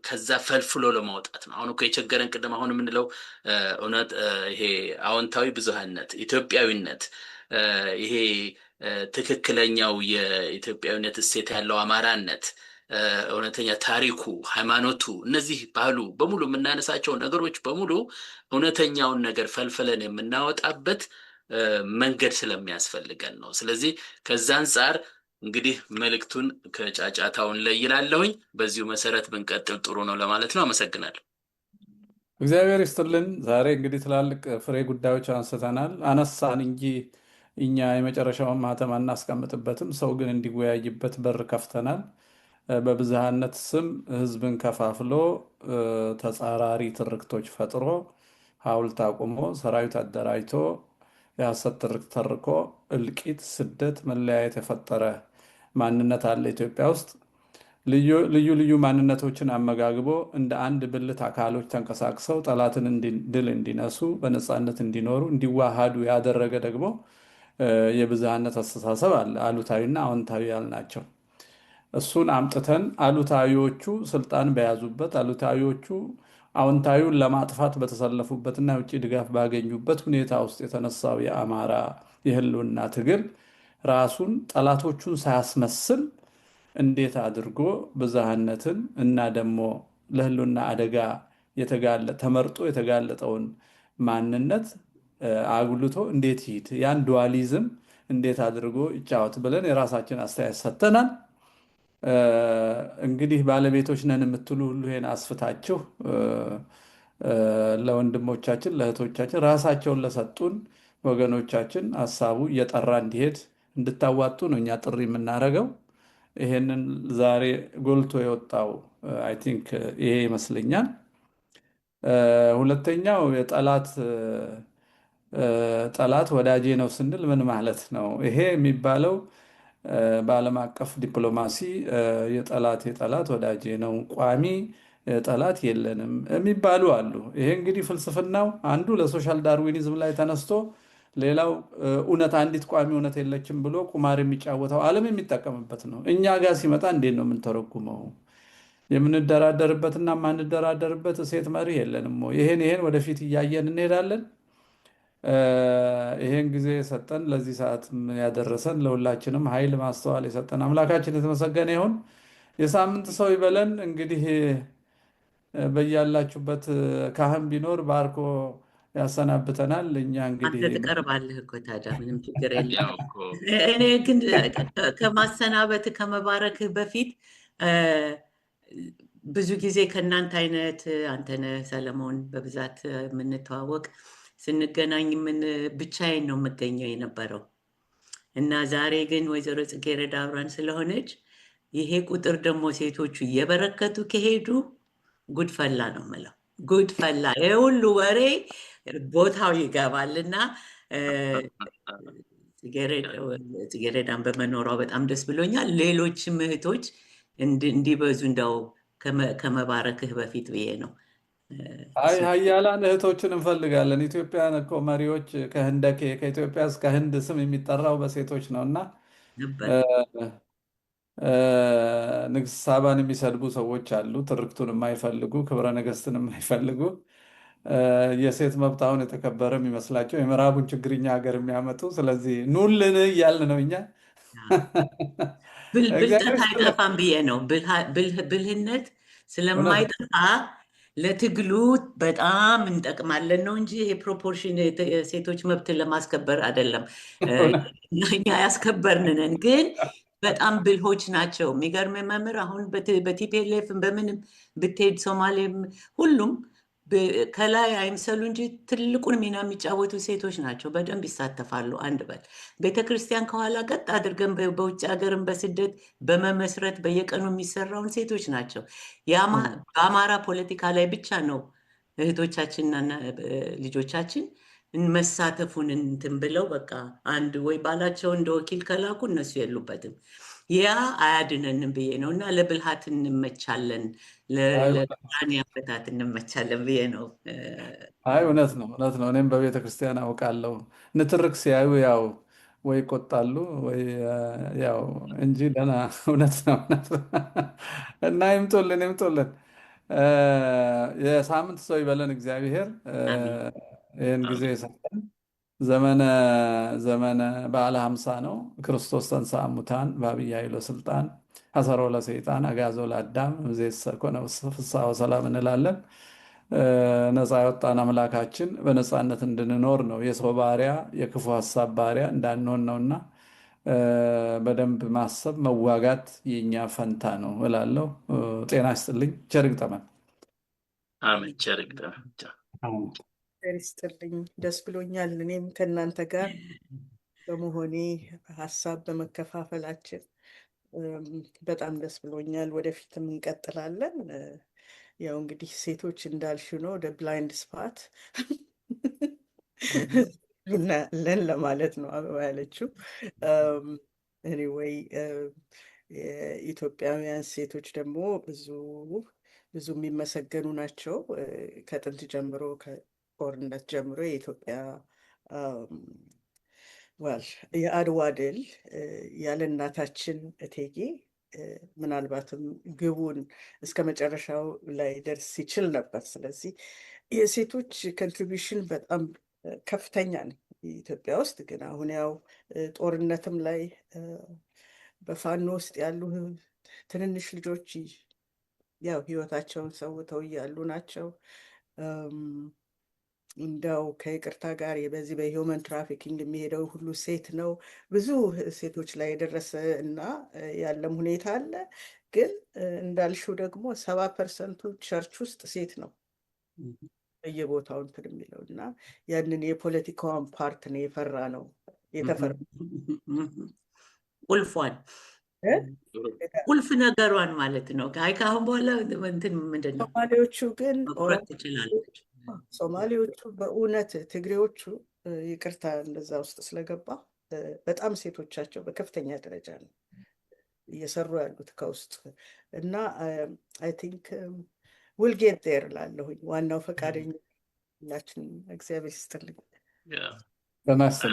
ከዛ ፈልፍሎ ለማውጣት ነው። አሁን እኮ የቸገረን ቅድም አሁን የምንለው እውነት ይሄ አዎንታዊ ብዙሃነት፣ ኢትዮጵያዊነት፣ ይሄ ትክክለኛው የኢትዮጵያዊነት እሴት ያለው አማራነት፣ እውነተኛ ታሪኩ፣ ሃይማኖቱ፣ እነዚህ ባህሉ በሙሉ የምናነሳቸው ነገሮች በሙሉ እውነተኛውን ነገር ፈልፍለን የምናወጣበት መንገድ ስለሚያስፈልገን ነው። ስለዚህ ከዛ አንጻር እንግዲህ መልእክቱን ከጫጫታውን ለይላለሁኝ። በዚሁ መሰረት ብንቀጥል ጥሩ ነው ለማለት ነው። አመሰግናለሁ። እግዚአብሔር ይስጥልን። ዛሬ እንግዲህ ትላልቅ ፍሬ ጉዳዮች አንስተናል፣ አነሳን እንጂ እኛ የመጨረሻውን ማህተም አናስቀምጥበትም። ሰው ግን እንዲወያይበት በር ከፍተናል። በብዝሃነት ስም ህዝብን ከፋፍሎ ተጻራሪ ትርክቶች ፈጥሮ ሐውልት አቁሞ ሰራዊት አደራጅቶ የሐሰት ትርክት ተርኮ እልቂት፣ ስደት፣ መለያየት የፈጠረ ማንነት አለ ኢትዮጵያ ውስጥ። ልዩ ልዩ ማንነቶችን አመጋግቦ እንደ አንድ ብልት አካሎች ተንቀሳቅሰው ጠላትን ድል እንዲነሱ በነፃነት እንዲኖሩ እንዲዋሃዱ ያደረገ ደግሞ የብዝሃነት አስተሳሰብ አለ። አሉታዊና አዎንታዊ ያልናቸው እሱን አምጥተን አሉታዊዎቹ ስልጣን በያዙበት፣ አሉታዊዎቹ አዎንታዊውን ለማጥፋት በተሰለፉበትና የውጭ ድጋፍ ባገኙበት ሁኔታ ውስጥ የተነሳው የአማራ የህልውና ትግል ራሱን ጠላቶቹን ሳያስመስል እንዴት አድርጎ ብዝሃነትን እና ደግሞ ለህልውና አደጋ ተመርጦ የተጋለጠውን ማንነት አጉልቶ እንዴት ይሂድ፣ ያን ዱዋሊዝም እንዴት አድርጎ ይጫወት ብለን የራሳችን አስተያየት ሰጥተናል። እንግዲህ ባለቤቶች ነን የምትሉ ሁሉ ይሄን አስፍታችሁ ለወንድሞቻችን ለእህቶቻችን ራሳቸውን ለሰጡን ወገኖቻችን ሀሳቡ እየጠራ እንዲሄድ እንድታዋጡ ነው እኛ ጥሪ የምናደርገው። ይሄንን ዛሬ ጎልቶ የወጣው አይ ቲንክ ይሄ ይመስለኛል። ሁለተኛው ጠላት ወዳጄ ነው ስንል ምን ማለት ነው? ይሄ የሚባለው በዓለም አቀፍ ዲፕሎማሲ የጠላት ወዳጄ ነው፣ ቋሚ ጠላት የለንም የሚባሉ አሉ። ይሄ እንግዲህ ፍልስፍናው አንዱ ለሶሻል ዳርዊኒዝም ላይ ተነስቶ ሌላው እውነት አንዲት ቋሚ እውነት የለችም ብሎ ቁማር የሚጫወተው ዓለም የሚጠቀምበት ነው። እኛ ጋር ሲመጣ እንዴት ነው የምንተረጉመው? የምንደራደርበትና የማንደራደርበት ሴት መሪ የለንም። ይሄን ወደፊት እያየን እንሄዳለን። ይሄን ጊዜ የሰጠን ለዚህ ሰዓት ያደረሰን ለሁላችንም ኃይል ማስተዋል የሰጠን አምላካችን የተመሰገነ ይሁን። የሳምንት ሰው ይበለን። እንግዲህ በያላችሁበት ካህን ቢኖር ባርኮ ያሰናብተናል። እኛ እንግዲህ አንተ ትቀርባለህ እኮ ታዲያ ምንም ችግር የለም። እኔ ግን ከማሰናበት ከመባረክህ በፊት ብዙ ጊዜ ከእናንተ አይነት አንተነህ ሰለሞን በብዛት የምንተዋወቅ ስንገናኝ ብቻዬን ነው የምገኘው የነበረው እና ዛሬ ግን ወይዘሮ ጽጌረዳ አብራን ስለሆነች ይሄ ቁጥር ደግሞ ሴቶቹ እየበረከቱ ከሄዱ ጉድፈላ ነው የምለው። ጉድፈላ ይሄ ሁሉ ወሬ ቦታው ይገባልና ጽጌረዳን በመኖሯ በጣም ደስ ብሎኛል። ሌሎችም እህቶች እንዲበዙ እንደው ከመባረክህ በፊት ብዬ ነው። አይ ሀያላን እህቶችን እንፈልጋለን። ኢትዮጵያን እኮ መሪዎች ከህንደኬ ከኢትዮጵያ እስከ ህንድ ስም የሚጠራው በሴቶች ነው እና ንግስት ሳባን የሚሰድቡ ሰዎች አሉ፣ ትርክቱን የማይፈልጉ ክብረ ነገስትን የማይፈልጉ የሴት መብት አሁን የተከበረ የሚመስላቸው የምዕራቡን ችግርኛ ሀገር የሚያመጡ። ስለዚህ ኑልን እያልን ነው እኛ። ብልጠት አይጠፋም ብዬ ነው። ብልህነት ስለማይጠፋ ለትግሉ በጣም እንጠቅማለን ነው እንጂ ይሄ ፕሮፖርሽን የሴቶች መብትን ለማስከበር አይደለም። እኛ ያስከበርንነን ግን በጣም ብልሆች ናቸው። የሚገርም መምህር አሁን በቲፒኤልኤፍ በምንም ብትሄድ ሶማሌም ሁሉም ከላይ አይምሰሉ እንጂ ትልቁን ሚና የሚጫወቱ ሴቶች ናቸው። በደንብ ይሳተፋሉ። አንድ በል ቤተክርስቲያን ከኋላ ቀጥ አድርገን በውጭ ሀገርን በስደት በመመስረት በየቀኑ የሚሰራውን ሴቶች ናቸው። በአማራ ፖለቲካ ላይ ብቻ ነው እህቶቻችንና ልጆቻችን መሳተፉን እንትን ብለው በቃ አንድ ወይ ባላቸው እንደ ወኪል ከላኩ እነሱ የሉበትም። ያ አያድነንም ብዬ ነው እና ለብልሃት እንመቻለን፣ ለቁርአን ያፈታት እንመቻለን ብዬ ነው። አይ እውነት ነው፣ እውነት ነው። እኔም በቤተ ክርስቲያን አውቃለሁ። ንትርክ ሲያዩ ያው ወይ ይቆጣሉ ወይ ያው እንጂ ደህና እውነት ነው፣ እውነት ነው። እና ይምጡልን። የሳምንት ሰው ይበለን እግዚአብሔር። ይህን ጊዜ የሰጠን ዘመነ በዓለ ሀምሳ ነው። ክርስቶስ ተንሥአ እሙታን በዐቢይ ኃይሎ ስልጣን አሰሮ ለሰይጣን አግዓዞ ለአዳም እምይእዜሰ ኮነ ፍስሐ ወሰላም እንላለን። ነፃ ያወጣን አምላካችን በነፃነት እንድንኖር ነው። የሰው ባሪያ የክፉ ሀሳብ ባሪያ እንዳንሆን ነውና በደንብ ማሰብ መዋጋት የኛ ፈንታ ነው እላለሁ። ጤና ይስጥልኝ። ቸር ይግጠመን። አሜን። ቸር ይግጠመን። ይስጥልኝ። ደስ ብሎኛል እኔም ከእናንተ ጋር በመሆኔ ሀሳብ በመከፋፈላችን በጣም ደስ ብሎኛል። ወደፊትም እንቀጥላለን። ያው እንግዲህ ሴቶች እንዳልሽ ነው ወደ ብላይንድ ስፓት እናያለን ለማለት ነው አበባ ያለችው። ኤኒዌይ የኢትዮጵያውያን ሴቶች ደግሞ ብዙ የሚመሰገኑ ናቸው። ከጥንት ጀምሮ ጦርነት ጀምሮ የኢትዮጵያ የአድዋ ድል ያለ እናታችን እቴጌ ምናልባትም ግቡን እስከ መጨረሻው ላይ ደርስ ይችል ነበር። ስለዚህ የሴቶች ኮንትሪቢሽን በጣም ከፍተኛ ነው ኢትዮጵያ ውስጥ። ግን አሁን ያው ጦርነትም ላይ በፋኖ ውስጥ ያሉ ትንንሽ ልጆች ያው ህይወታቸውን ሰውተው እያሉ ናቸው። እንደው ከይቅርታ ጋር በዚህ በሂውመን ትራፊኪንግ የሚሄደው ሁሉ ሴት ነው። ብዙ ሴቶች ላይ የደረሰ እና ያለም ሁኔታ አለ። ግን እንዳልሽው ደግሞ 70% ቸርች ውስጥ ሴት ነው በየቦታው እንትን የሚለው እና ያንን የፖለቲካዋን ፓርት ነው የፈራ ነው የተፈራ ቁልፏን ቁልፍ ነገሯን ማለት ነው። ከአሁን በኋላ እንትን ምንድን ነው ሶማሌዎቹ ግን መቁረጥ ትችላለች። ሶማሌዎቹ በእውነት ትግሬዎቹ ይቅርታ እንደዛ ውስጥ ስለገባ በጣም ሴቶቻቸው በከፍተኛ ደረጃ ነው እየሰሩ ያሉት ከውስጥ እና አይ ቲንክ ዊል ጌት ዜር ላለሁኝ ዋናው ፈቃደኛ ሁላችን እግዚአብሔር ይስጥልኝ። በማሰብ